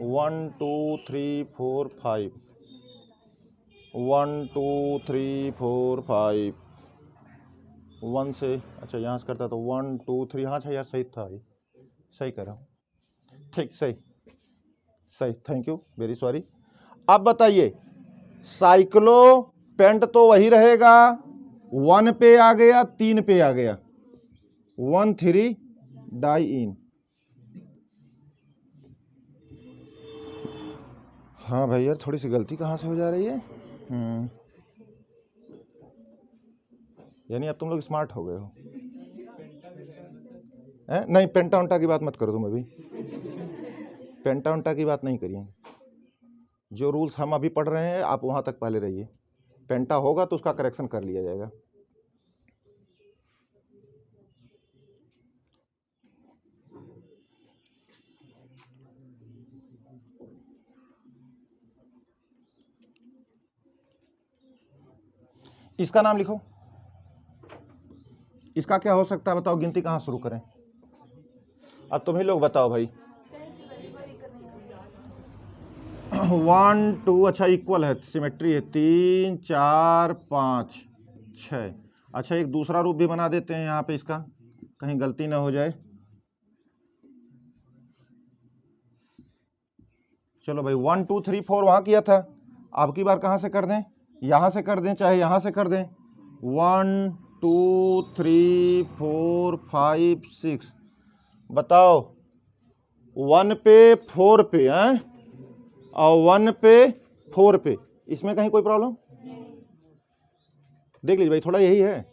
Speaker 1: 1 2 3 4 5 1 2 3 4 5 1 से। अच्छा यहाँ से करता तो 1 2 3। हाँ अच्छा यार सही था, ये सही कर रहा हूँ। ठीक सही सही, थैंक यू वेरी सॉरी। अब बताइए साइक्लो पेंट तो वही रहेगा, 1 पे आ गया 3 पे आ गया, 1 3 डाई इन। हाँ भाई यार थोड़ी सी गलती कहाँ से हो जा रही है। यानी अब तुम लोग स्मार्ट हो गए हो। नहीं पेंटा उंटा की बात मत करो तुम, अभी पेंटा उंटा की बात नहीं करिए। जो रूल्स हम अभी पढ़ रहे हैं आप वहाँ तक पहले रहिए, पेंटा होगा तो उसका करेक्शन कर लिया जाएगा। इसका नाम लिखो, इसका क्या हो सकता है बताओ। गिनती कहाँ शुरू करें, अब तुम ही लोग बताओ भाई। 1 2 अच्छा इक्वल है, सिमेट्री है, 3 4 5 6। अच्छा एक दूसरा रूप भी बना देते हैं यहाँ पे, इसका कहीं गलती ना हो जाए। चलो भाई 1 2 3 4 वहाँ किया था, अब की बार कहाँ से कर दें, यहाँ से कर दें चाहे यहाँ से कर दें। 1 2 3 4 5 6। बताओ 1 पे 4 पे हैं और 1 पे 4 पे, इसमें कहीं कोई प्रॉब्लम देख लीजिए भाई। थोड़ा यही है,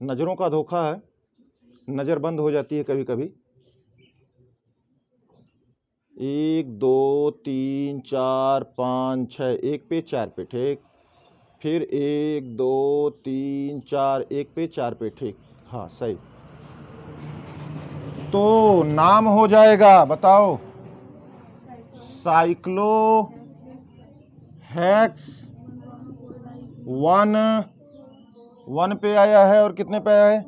Speaker 1: नज़रों का धोखा है, नज़र बंद हो जाती है कभी कभी। 1 2 3 4 5 6, 1 पे 4 पे ठीक, फिर 1 2 3 4, 1 पे 4 पे ठीक। हाँ सही, तो नाम हो जाएगा बताओ साइक्लो हेक्स 1 पे आया है और कितने पे आया है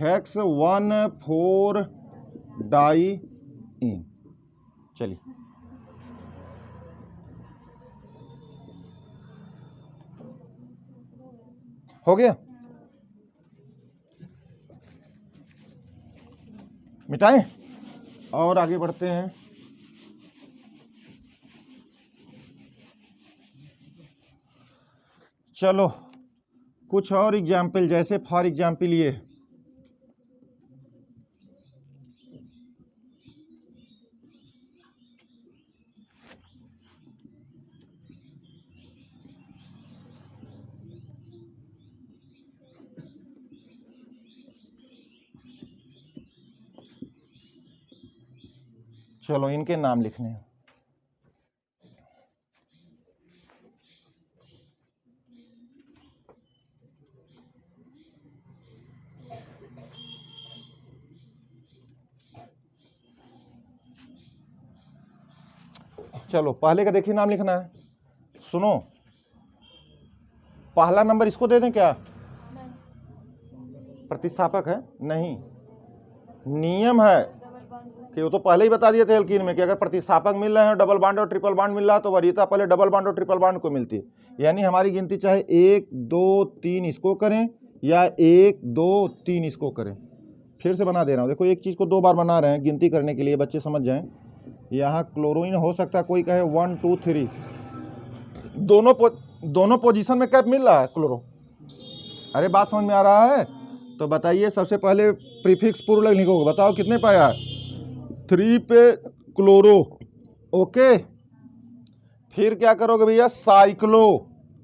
Speaker 1: हेक्स 1 4 डाई इन। चलिए हो गया, मिटाएं और आगे बढ़ते हैं। चलो कुछ और एग्जाम्पल, जैसे फॉर एग्जाम्पल ये चलो इनके नाम लिखने हैं। चलो पहले का देखिए नाम लिखना है। सुनो, पहला नंबर इसको दे दें क्या? प्रतिस्थापक है नहीं, नियम है कि वो तो पहले ही बता दिए थे एल्कीन में कि अगर प्रतिस्थापक मिल रहे हैं, डबल बॉन्ड और ट्रिपल बॉन्ड मिल रहा है तो वरीयता पहले डबल बॉन्ड और ट्रिपल बॉन्ड को मिलती है। यानी हमारी गिनती चाहे 1 2 3 इसको करें या 1 2 3 इसको करें। फिर से बना दे रहा हूँ, देखो एक चीज़ को 2 बार बना रहे हैं गिनती करने के लिए, बच्चे समझ जाएं। यहाँ क्लोरीन हो सकता है, कोई कहे 1 2 3, दोनों पोजीशन में कैप मिल रहा है क्लोरो। अरे बात समझ में आ रहा है? तो बताइए, सबसे पहले प्रीफिक्स पूर्व लिखोगे, बताओ कितने पे आया? 3 पे क्लोरो, ओके। फिर क्या करोगे भैया? साइक्लो,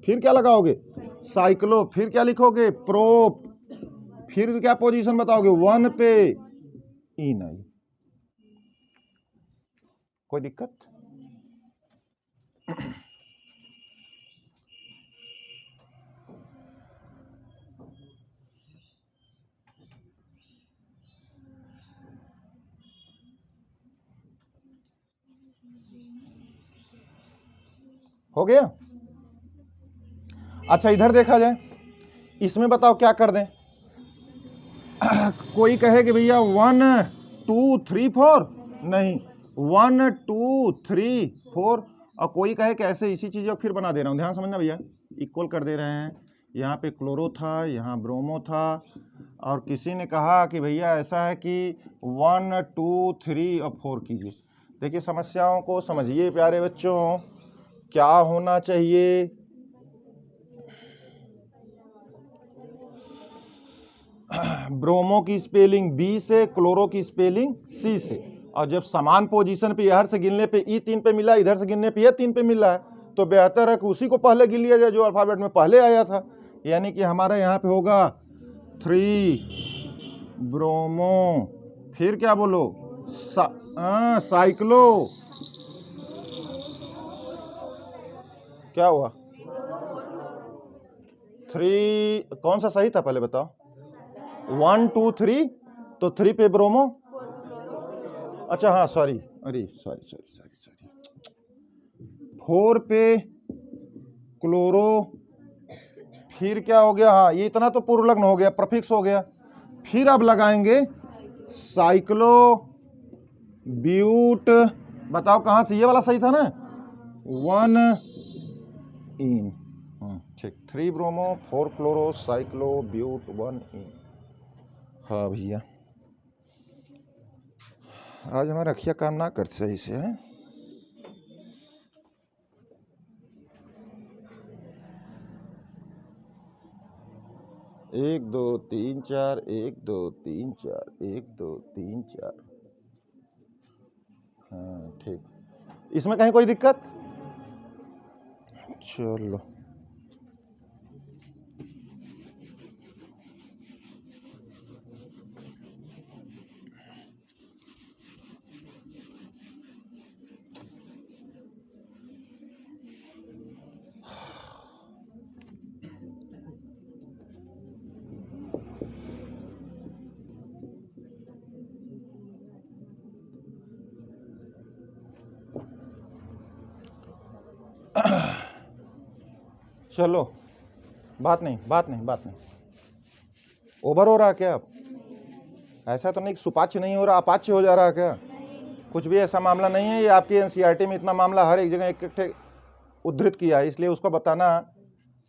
Speaker 1: फिर क्या लगाओगे? साइक्लो, फिर क्या लिखोगे? प्रोप, फिर क्या पोजीशन बताओगे? 1 पे इन आई। कोई दिक्कत? हो गया? अच्छा इधर देखा जाए, इसमें बताओ क्या कर दें? कोई कहे कि भैया 1 2 3 4, नहीं 1 2 3 4, और कोई कहे कि ऐसे इसी चीज़ को फिर बना दे रहा हूँ, ध्यान समझना भैया, इक्वल कर दे रहे हैं। यहाँ पे क्लोरो था, यहाँ ब्रोमो था, और किसी ने कहा कि भैया ऐसा है कि 1 2 3 और 4 कीजिए। देखिए समस्याओं को समझिए प्यारे बच्चों, क्या होना चाहिए? ब्रोमो की स्पेलिंग बी से, क्लोरो की स्पेलिंग सी से, और जब समान पोजीशन पे इधर से गिनने पे ई 3 पे मिला, इधर से गिनने पे ये 3 पे मिल रहा है, तो बेहतर है कि उसी को पहले गिन लिया जाए जो अल्फाबेट में पहले आया था। यानी कि हमारा यहाँ पे होगा 3 ब्रोमो, फिर क्या बोलो? साइक्लो, क्या हुआ? 3, कौन सा सही था पहले बताओ? 1 2 3, तो 3 पे ब्रोमो, अच्छा हाँ सॉरी, अरे सॉरी 4 पे क्लोरो, फिर क्या हो गया? हाँ ये इतना तो पूर्वलग्न हो गया, प्रफिक्स हो गया। फिर अब लगाएंगे साइक्लो ब्यूट, बताओ कहाँ से? ये वाला सही था ना? 1 इन, ठीक, 3 ब्रोमो 4 क्लोरो साइक्लो ब्यूट 1 इन। हाँ भैया, आज हमारा रखिया काम ना करते सही से है। एक दो तीन चार, 1 2 3 4, 1 2 3 4, हाँ ठीक। इसमें कहीं कोई दिक्कत? चलो चलो, बात नहीं, ओवर हो रहा क्या? अब ऐसा तो नहीं सुपाच्य नहीं हो रहा, अपाच्य हो जा रहा है क्या? कुछ भी ऐसा मामला नहीं है। ये आपकी एनसीईआरटी में इतना मामला हर एक जगह एक उद्धृत किया है, इसलिए उसको बताना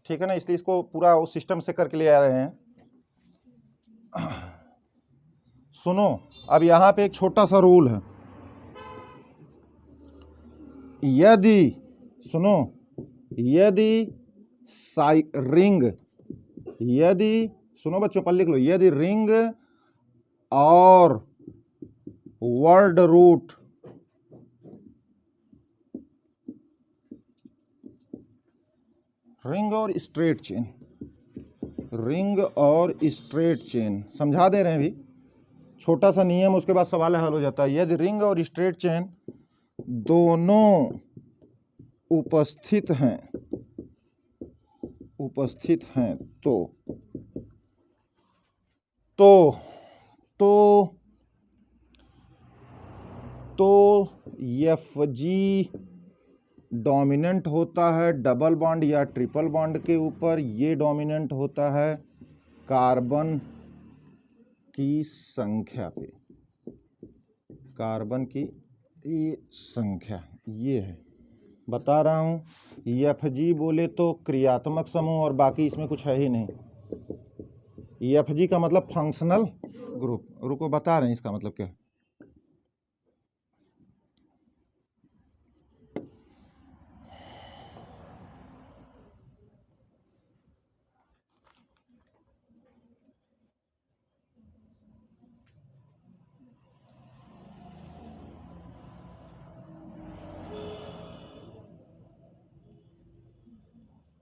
Speaker 1: ठीक है ना, इसलिए इसको पूरा उस सिस्टम से करके ले आ रहे हैं। सुनो, अब यहाँ पे एक छोटा सा रूल है, यदि सुनो, यदि रिंग, यदि, सुनो बच्चों पढ़ लिख लो, यदि रिंग और वर्ड रूट रिंग और स्ट्रेट चेन, रिंग और स्ट्रेट चेन समझा दे रहे हैं भी, छोटा सा नियम, उसके बाद सवाल हल हो जाता है। यदि रिंग और स्ट्रेट चेन दोनों उपस्थित हैं तो एफ जी डोमिनेंट होता है डबल बॉन्ड या ट्रिपल बॉन्ड के ऊपर, ये डोमिनेंट होता है कार्बन की संख्या पे, कार्बन की ये संख्या, ये है बता रहा हूँ। एफ जी बोले तो क्रियात्मक समूह, और बाकी इसमें कुछ है ही नहीं। एफ जी का मतलब फंक्शनल ग्रुप, रुको बता रहे हैं इसका मतलब क्या है।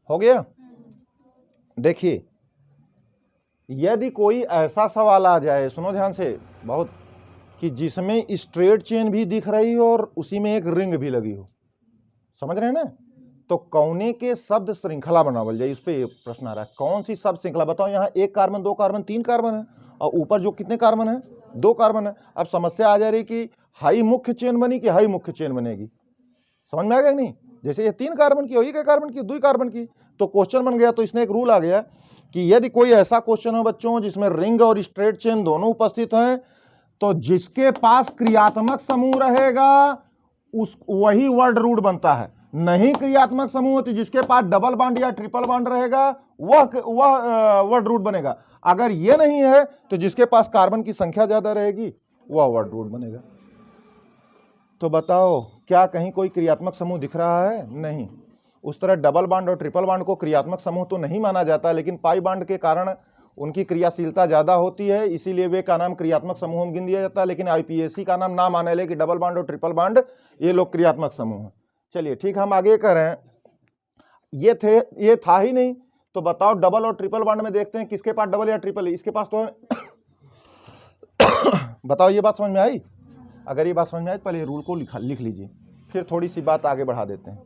Speaker 1: हो गया। देखिए, यदि कोई ऐसा सवाल आ जाए, सुनो ध्यान से बहुत, कि जिसमें स्ट्रेट चेन भी दिख रही हो और उसी में एक रिंग भी लगी हो, समझ रहे हैं ना, तो कौने के शब्द श्रृंखला बनावल जाए, इस पे प्रश्न आ रहा है। कौन सी शब्द श्रृंखला बताओ। यहाँ 1 कार्बन 2 कार्बन 3 कार्बन है, और ऊपर जो कितने कार्बन है, 2 कार्बन है। अब समस्या आ जा रही कि हाई मुख्य चेन बनी कि हाई मुख्य चेन बनेगी, समझ में आ गया कि नहीं। जैसे ये 3 कार्बन की, 1 कार्बन की, 2 कार्बन की, तो क्वेश्चन बन गया। तो इसमें एक रूल आ गया कि यदि कोई ऐसा क्वेश्चन हो बच्चों जिसमें रिंग और स्ट्रेट चेन दोनों उपस्थित हैं, तो जिसके पास क्रियात्मक समूह रहेगा उस वही वर्ड रूट बनता है। नहीं क्रियात्मक समूह होती, जिसके पास डबल बॉन्ड या ट्रिपल बॉन्ड रहेगा वह वर्ड रूट बनेगा। अगर ये नहीं है तो जिसके पास कार्बन की संख्या ज्यादा रहेगी वह वर्ड रूट बनेगा। तो बताओ, क्या कहीं कोई क्रियात्मक समूह दिख रहा है? नहीं। उस तरह डबल बॉन्ड और ट्रिपल बॉन्ड को क्रियात्मक समूह तो नहीं माना जाता, लेकिन पाई बॉन्ड के कारण उनकी क्रियाशीलता ज्यादा होती है, इसीलिए वे का नाम क्रियात्मक समूह में गिन दिया जाता है। लेकिन आईपीएससी का नाम ना माने ले कि डबल बॉन्ड और ट्रिपल बॉन्ड ये लोग क्रियात्मक समूह है। चलिए ठीक, हम आगे करें। ये था ही नहीं, तो बताओ डबल और ट्रिपल बॉन्ड में देखते हैं किसके पास डबल या ट्रिपल है। इसके पास तो है। बताओ, ये बात समझ में आई? अगर ये बात समझ में आई तो पहले रूल को लिख लीजिए, फिर थोड़ी सी बात आगे बढ़ा देते हैं।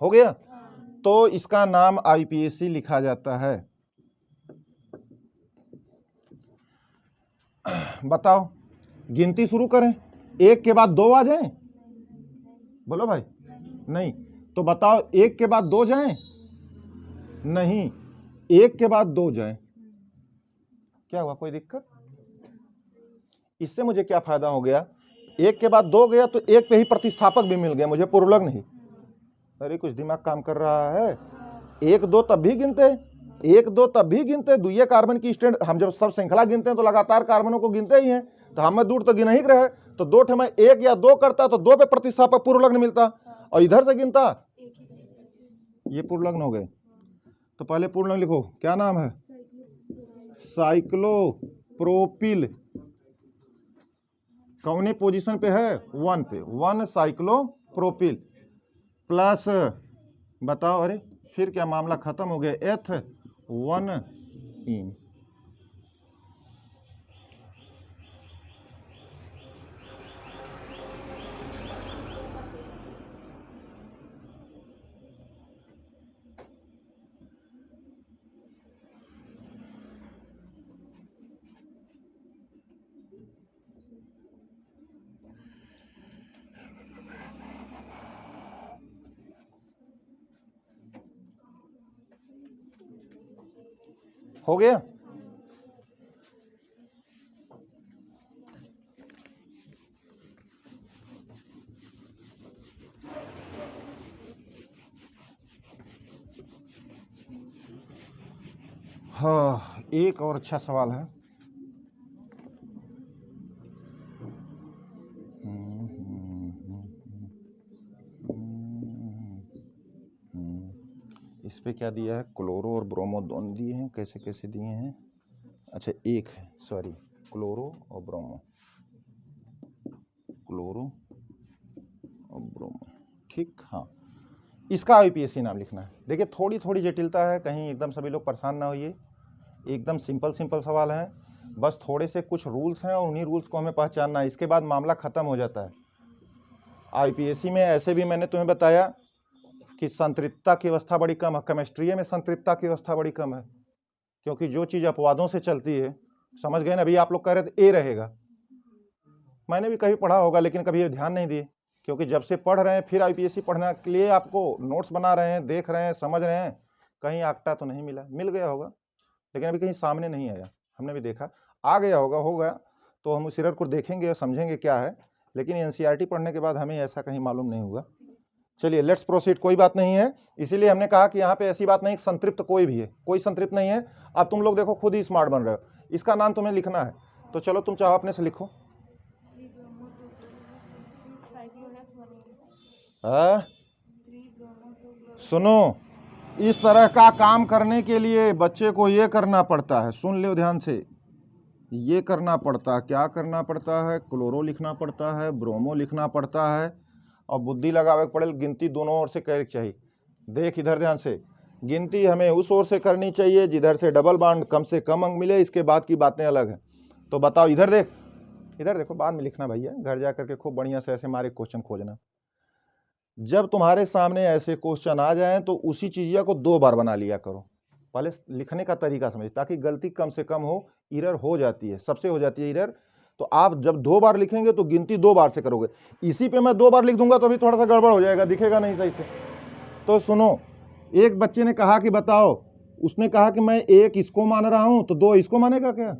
Speaker 1: हो गया? तो इसका नाम आईपीएससी लिखा जाता है। बताओ, गिनती शुरू करें, 1 के बाद 2 आ जाएं? बोलो भाई। नहीं। तो बताओ, 1 के बाद 2 जाएं? नहीं, 1 के बाद 2 जाएं। क्या हुआ, कोई दिक्कत? इससे मुझे क्या फायदा हो गया? 1 के बाद 2 गया तो 1 पे ही प्रतिस्थापक भी मिल गया मुझे, पूर्वलग्न नहीं। अरे कुछ दिमाग काम कर रहा है। 1 2 तब भी गिनते, 1 2 तब भी गिनते, दुइये कार्बन की स्टैंड, हम जब सब श्रृंखला गिनते हैं तो लगातार कार्बनों को गिनते ही हैं। तो हमें दूर तो गिना ही रहे, तो 2 ठे में 1 या 2 करता तो 2 पे प्रतिस्थापक पूर्वलग्न मिलता, और इधर से गिनता, ये पूर्वलग्न हो गए। तो पहले पूर्वलग्न लिखो, क्या नाम है? साइक्लोप्रोपिल। कौने पोजीशन पे है? 1 पे, 1 साइक्लोप्रोपिल प्लस, बताओ, अरे फिर क्या मामला खत्म हो गया, एथ 1 इन। हो गया? हाँ, एक और अच्छा सवाल है। इस पे क्या दिया है, क्लोरो और ब्रोमो दोनों दिए हैं, कैसे कैसे दिए हैं, अच्छा एक है, सॉरी, क्लोरो और ब्रोमो, क्लोरो और ब्रोमो, ठीक। हाँ, इसका आईपीएससी नाम लिखना है। देखिए थोड़ी थोड़ी जटिलता है, कहीं एकदम सभी लोग परेशान ना होइए, एकदम सिंपल सिंपल सवाल है, बस थोड़े से कुछ रूल्स हैं और उन्हीं रूल्स को हमें पहचानना है, इसके बाद मामला ख़त्म हो जाता है। आईपीएससी में ऐसे भी मैंने तुम्हें बताया कि संतृप्तता की अवस्था बड़ी कम है, केमिस्ट्री में संतृप्तता की अवस्था बड़ी कम है, क्योंकि जो चीज़ अपवादों से चलती है, समझ गए ना। अभी आप लोग कह रहे थे ए रहेगा, मैंने भी कभी पढ़ा होगा लेकिन कभी ध्यान नहीं दिए, क्योंकि जब से पढ़ रहे हैं फिर आईपीएससी पढ़ने के लिए आपको नोट्स बना रहे हैं, देख रहे हैं, समझ रहे हैं, कहीं आकटा तो नहीं मिला, मिल गया होगा लेकिन अभी कहीं सामने नहीं आया, हमने भी देखा, आ गया होगा तो हम उस एरर को देखेंगे और समझेंगे क्या है, लेकिन एनसीईआरटी पढ़ने के बाद हमें ऐसा कहीं मालूम नहीं हुआ। चलिए लेट्स प्रोसीड, कोई बात नहीं है, इसीलिए हमने कहा कि यहाँ पे ऐसी बात नहीं संतृप्त कोई भी है, कोई संतृप्त नहीं है। अब तुम लोग देखो खुद ही स्मार्ट बन रहे हो, इसका नाम तुम्हें लिखना है, तो चलो तुम चाहो अपने से लिखो। सुनो, इस तरह का काम करने के लिए बच्चे को ये करना पड़ता है, सुन लो ध्यान से, ये करना पड़ता है, क्या करना पड़ता है, क्लोरो लिखना पड़ता है, ब्रोमो लिखना पड़ता है, और बुद्धि लगावे पड़े, गिनती दोनों ओर से करनी चाहिए। देख इधर ध्यान से, गिनती हमें उस ओर से करनी चाहिए जिधर से डबल बॉन्ड कम से कम अंक मिले, इसके बाद की बातें अलग हैं। तो बताओ, इधर देख, इधर देखो, बाद में लिखना भैया, घर जा करके खूब बढ़िया से ऐसे हमारे क्वेश्चन खोजना। जब तुम्हारे सामने ऐसे क्वेश्चन आ जाएं तो उसी चीज़ को 2 बार बना लिया करो, पहले लिखने का तरीका समझ, ताकि गलती कम से कम हो, एरर हो जाती है, सबसे हो जाती है एरर। तो आप जब 2 बार लिखेंगे तो गिनती 2 बार से करोगे, इसी पे मैं 2 बार लिख दूंगा तो अभी थोड़ा सा गड़बड़ हो जाएगा, दिखेगा नहीं सही से। तो सुनो, एक बच्चे ने कहा कि बताओ, उसने कहा कि मैं 1 इसको मान रहा हूं तो 2 इसको मानेगा क्या?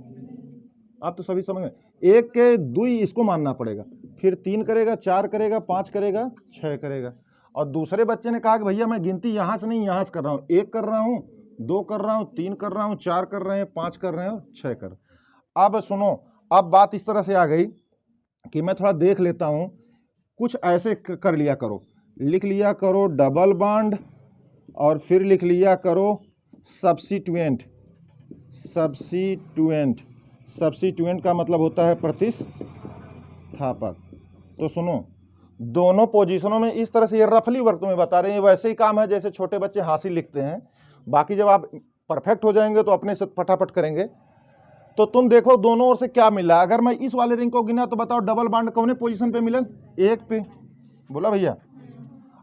Speaker 1: आप तो सभी समझ गए, 1 के 2 इसको मानना पड़ेगा, फिर 3 करेगा, 4 करेगा, 5 करेगा, 6 करेगा। और दूसरे बच्चे ने कहा कि भैया मैं गिनती यहाँ से नहीं यहाँ से कर रहा हूँ, 1 कर रहा हूँ, 2 कर रहा हूँ, 3 कर रहा हूँ, 4 कर रहे हैं, 5 कर रहे हैं और 6 कर। अब सुनो, अब बात इस तरह से आ गई कि मैं थोड़ा देख लेता हूँ, कुछ ऐसे कर लिया करो, लिख लिया करो डबल बॉन्ड और फिर लिख लिया करो सब्स्टिट्यूएंट। सब्स्टिट्यूएंट, सब्स्टिट्यूएंट का मतलब होता है प्रतिस्थापक। तो सुनो, दोनों पोजीशनों में इस तरह से ये रफली वर्क तुम्हें बता रहे हैं, वैसे ही काम है जैसे छोटे बच्चे हासिल लिखते हैं, बाकी जब आप परफेक्ट हो जाएंगे तो अपने से फटाफट करेंगे। तो तुम देखो दोनों ओर से क्या मिला, अगर मैं इस वाले रिंग को गिना तो बताओ डबल बॉन्ड कौन पोजीशन पे मिला? 1 पे, बोला भैया।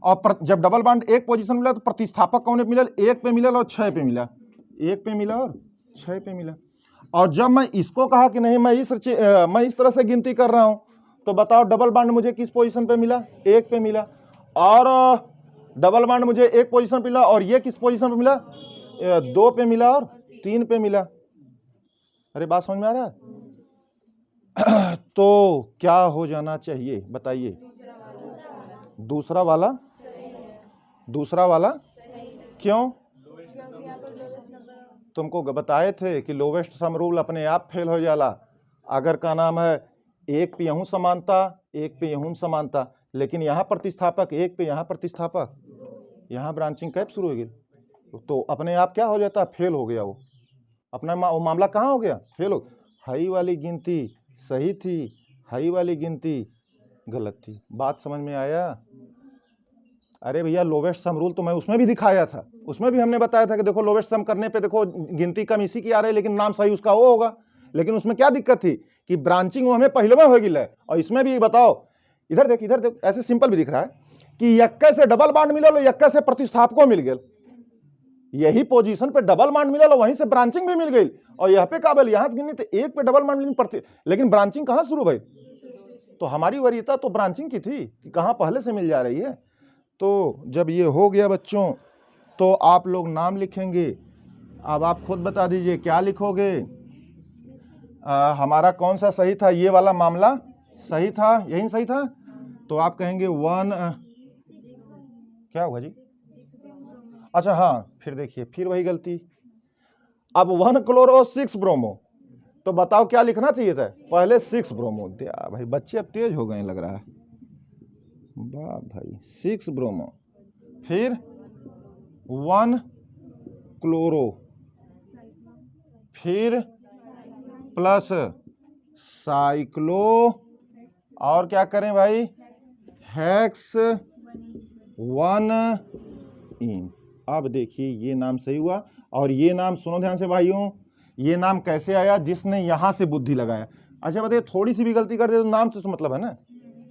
Speaker 1: और जब डबल बॉन्ड 1 पोजीशन मिला तो प्रतिस्थापक कौन मिला? 1 पे मिला और 6 पे मिला, 1 पे मिला और 6 पे मिला। और जब मैं इसको कहा कि नहीं मैं इस तरह से गिनती कर रहा हूं, तो बताओ डबल बॉन्ड मुझे किस पोजीशन पे मिला? 1 पे मिला। और डबल बॉन्ड मुझे 1 पोजीशन पे मिला, और ये किस पोजीशन पे मिला? 2 पे मिला और 3 पे मिला। अरे बात समझ में आ रहा है? तो क्या हो जाना चाहिए बताइए? दूसरा वाला, दूसरा वाला क्यों? तुमको बताए थे कि लोवेस्ट सम रूल अपने आप फेल हो जाला, अगर का नाम है 1 पे यूं समानता, 1 पे यूं समानता, लेकिन यहाँ प्रतिस्थापक 1 पे, यहाँ प्रतिस्थापक, यहाँ ब्रांचिंग कैप शुरू हो गई, तो अपने आप क्या हो जाता? फेल हो गया वो, अपना वो मामला कहाँ हो गया? फेल हो। हाई वाली गिनती सही थी, हाई वाली गिनती गलत थी। बात समझ में आया? अरे भैया लोवेस्ट सम रूल तो मैं उसमें भी दिखाया था, उसमें भी हमने बताया था कि देखो लोवेस्ट सम करने पे देखो गिनती कम इसी की आ रही है, लेकिन नाम सही उसका वो होगा। लेकिन उसमें क्या दिक्कत थी कि ब्रांचिंग वो हमें पहले में हो गई। और इसमें भी बताओ, इधर देख, इधर देख, ऐसे सिंपल भी दिख रहा है कि 1 से डबल बॉन्ड मिला, 1 से प्रतिस्थापको मिल गया, यही पोजीशन पे डबल बॉन्ड मिला, वहीं से ब्रांचिंग भी मिल गई। और यहाँ पे काबल यहाँ से गिनी तो 1 पे डबल बॉन्ड, लेकिन ब्रांचिंग कहाँ शुरू भाई? तो हमारी वरीयता तो ब्रांचिंग की थी कि कहाँ पहले से मिल जा रही है। तो जब ये हो गया बच्चों, तो आप लोग नाम लिखेंगे। अब आप खुद बता दीजिए क्या लिखोगे? हमारा कौन सा सही था? ये वाला मामला सही था, यही सही था। तो आप कहेंगे 1 क्या होगा जी? अच्छा हाँ, फिर देखिए फिर वही गलती। अब 1 क्लोरो 6 ब्रोमो, तो बताओ क्या लिखना चाहिए था? पहले 6 ब्रोमो। भाई बच्चे अब तेज हो गए लग रहा है, वाह भाई। 6 ब्रोमो, फिर 1 क्लोरो, फिर प्लस साइक्लो, और क्या करें भाई, हेक्स 1 इन। अब देखिए ये नाम सही हुआ। और ये नाम सुनो ध्यान से भाइयों, ये नाम कैसे आया, जिसने यहां से बुद्धि लगाया। अच्छा बताइए, थोड़ी सी भी गलती कर दे तो नाम से मतलब है ना,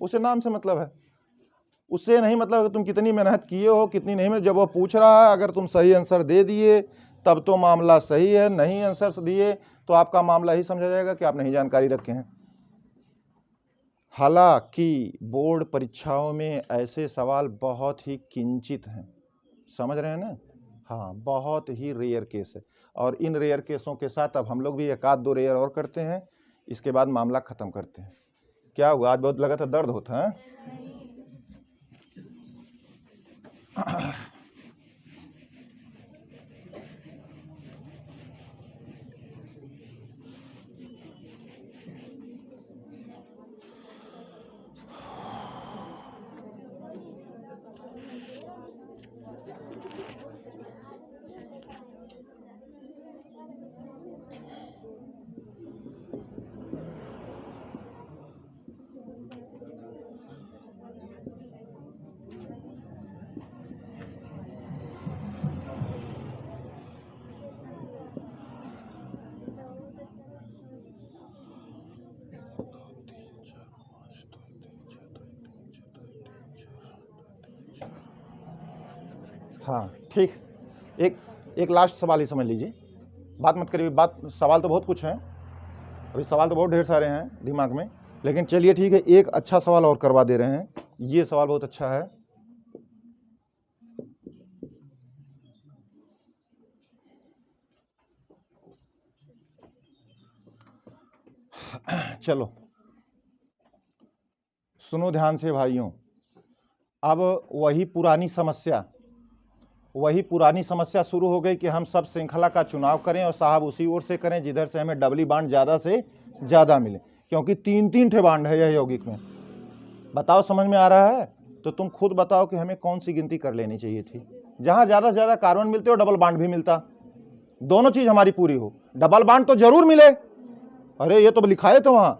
Speaker 1: उसे नाम से मतलब है, उससे नहीं मतलब कि तुम कितनी मेहनत किए हो कितनी नहीं। जब वो पूछ रहा है, अगर तुम सही आंसर दे दिए तब तो मामला सही है, नहीं आंसर दिए तो आपका मामला ही समझा जाएगा कि आप नहीं जानकारी रखे हैं। हालांकि बोर्ड परीक्षाओं में ऐसे सवाल बहुत ही किंचित हैं, समझ रहे हैं ना। हाँ, बहुत ही रेयर केस है। और इन रेयर केसों के साथ अब हम लोग भी एक आध दो रेयर और करते हैं, इसके बाद मामला खत्म करते हैं। क्या हुआ, आज बहुत लगा था दर्द होता है। हाँ ठीक, एक लास्ट सवाल ही समझ लीजिए, बात मत करिए, बात सवाल तो बहुत कुछ हैं, अभी सवाल तो बहुत ढेर सारे हैं दिमाग में, लेकिन चलिए ठीक है, एक अच्छा सवाल और करवा दे रहे हैं। ये सवाल बहुत अच्छा है। चलो सुनो ध्यान से भाइयों, अब वही पुरानी समस्या शुरू हो गई कि हम सब श्रृंखला का चुनाव करें और साहब उसी ओर से करें जिधर से हमें डबली बांड ज़्यादा से ज़्यादा मिले, क्योंकि 3-3 ठे बांड है यह यौगिक में। बताओ समझ में आ रहा है? तो तुम खुद बताओ कि हमें कौन सी गिनती कर लेनी चाहिए थी, जहां ज़्यादा से ज़्यादा कार्बन मिलते हो डबल बांड भी मिलता, दोनों चीज़ हमारी पूरी हो। डबल बांड तो जरूर मिले, अरे ये तो लिखाए थे वहां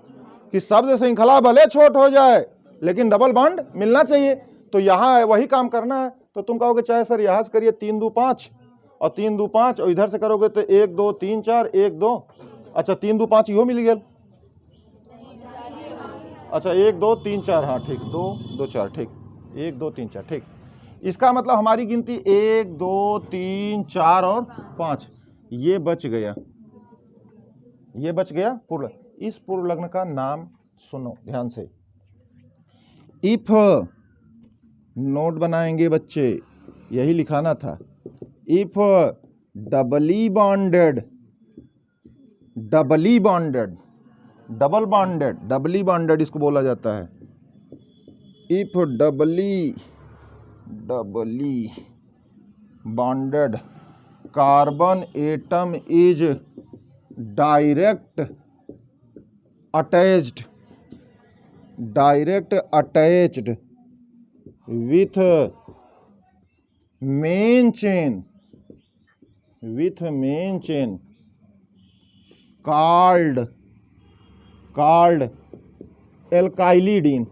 Speaker 1: कि शब्द श्रृंखला भले छोट हो जाए लेकिन डबल बांड मिलना चाहिए। तो यहाँ वही काम करना है। तो तुम कहोगे चाहे सर यहाँ से करिए 3 2 5 और 3 2 5 और इधर से करोगे तो 1 2 3 4 1 2, अच्छा 3 2 5 इहो मिल गया, अच्छा 1 2 3 4, हाँ ठीक, 2 2 4 ठीक, 1 2 3 4 ठीक। इसका मतलब हमारी गिनती 1 2 3 4 और 5, ये बच गया, ये बच गया पूर्ण। इस पूर्ण लग्न का नाम सुनो ध्यान से, इफ नोट बनाएंगे बच्चे, यही लिखाना था, if doubly bonded doubly bonded इसको बोला जाता है। If Dabali bonded carbon atom is direct attached with main chain called alkylidene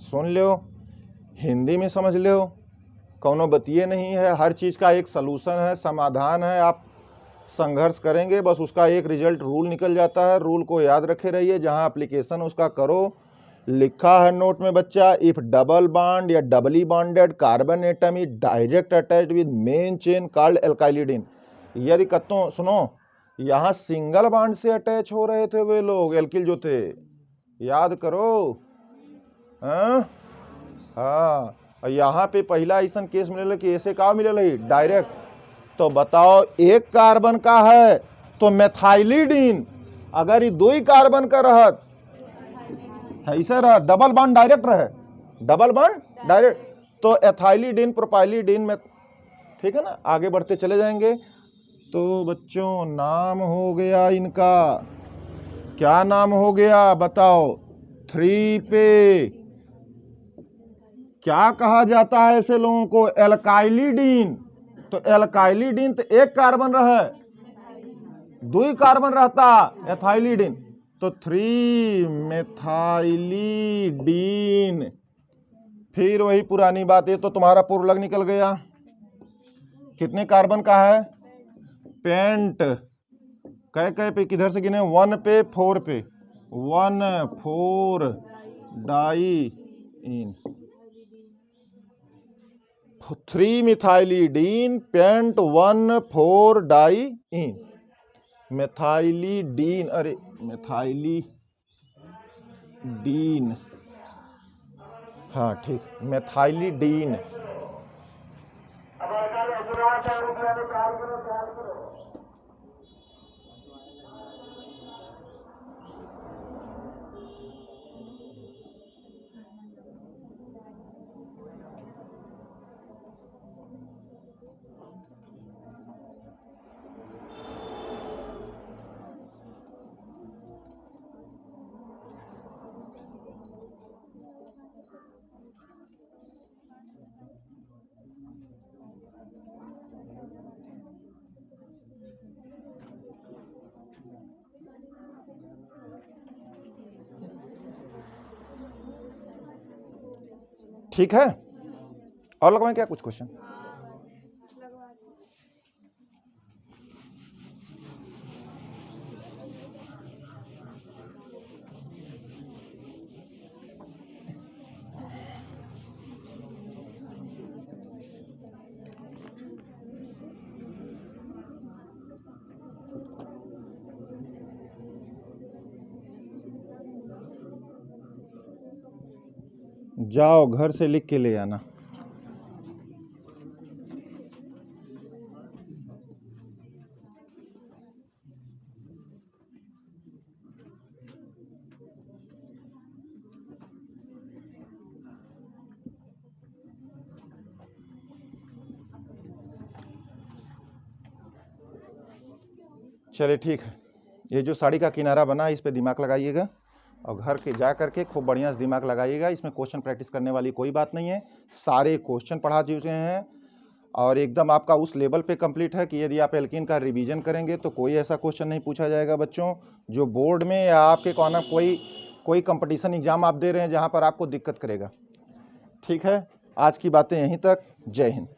Speaker 1: सुन लो, हिंदी में समझ लो, कौनो बतिये नहीं है, हर चीज़ का एक सलूशन है, समाधान है। आप संघर्ष करेंगे बस उसका एक रिजल्ट रूल निकल जाता है। रूल को याद रखे रहिए, जहां एप्लीकेशन उसका करो, लिखा है नोट में बच्चा, इफ डबल बॉन्ड या doubly bonded carbon atom is direct attached with main chain called alkylidene. यदि कत्तों सुनो, यहाँ सिंगल बॉन्ड से अटैच हो रहे थे वे लोग, एल्किल जो थे, याद करो। हाँ, यहाँ पे पहला ऐसा केस मिले कि ऐसे का मिले डायरेक्ट। तो बताओ, एक कार्बन का है तो मेथाइलिडीन, अगर ये 2 ही कार्बन का रहत ऐसे रहा, डबल बॉन्ड डायरेक्ट रहे, डबल बॉन्ड डायरेक्ट, तो एथाइलिडीन प्रोपाइलिडीन में, ठीक है ना। आगे बढ़ते चले जाएंगे। तो बच्चों नाम हो गया इनका क्या नाम हो गया बताओ? 3 पे क्या कहा जाता है ऐसे लोगों को? एल्काइलिडीन। तो एल्काइलिडीन तो एक कार्बन रहा है, 2 कार्बन रहता एथाइलिडीन, तो 3 मेथाइलिडीन। फिर वही पुरानी बात, ये तो तुम्हारा पूर्वलग निकल गया। कितने कार्बन का है? पेंट कह पे किधर से गिने? 1 पे 4 पे 1 4 डाई इन 3 मिथाइलिडीन पेंट 1 4 डाई इन मेथाइलिडीन। अरे मेथाइलिडीन, हाँ ठीक, मेथाइलिडीन। ठीक है, और लगवाएं क्या कुछ क्वेश्चन?
Speaker 3: लगवा दो।
Speaker 1: जाओ घर से लिख के ले आना। चलिए ठीक है, ये जो साड़ी का किनारा बना इस पे दिमाग लगाइएगा और घर के जा करके खूब बढ़िया से दिमाग लगाइएगा। इसमें क्वेश्चन प्रैक्टिस करने वाली कोई बात नहीं है, सारे क्वेश्चन पढ़ा चुके हैं और एकदम आपका उस लेवल पे कंप्लीट है कि यदि आप एल्कीन का रिवीजन करेंगे तो कोई ऐसा क्वेश्चन नहीं पूछा जाएगा बच्चों जो बोर्ड में या आपके कॉर्नर कोई कंपटीशन एग्जाम आप दे रहे हैं जहाँ पर आपको दिक्कत करेगा। ठीक है, आज की बातें यहीं तक। जय हिंद।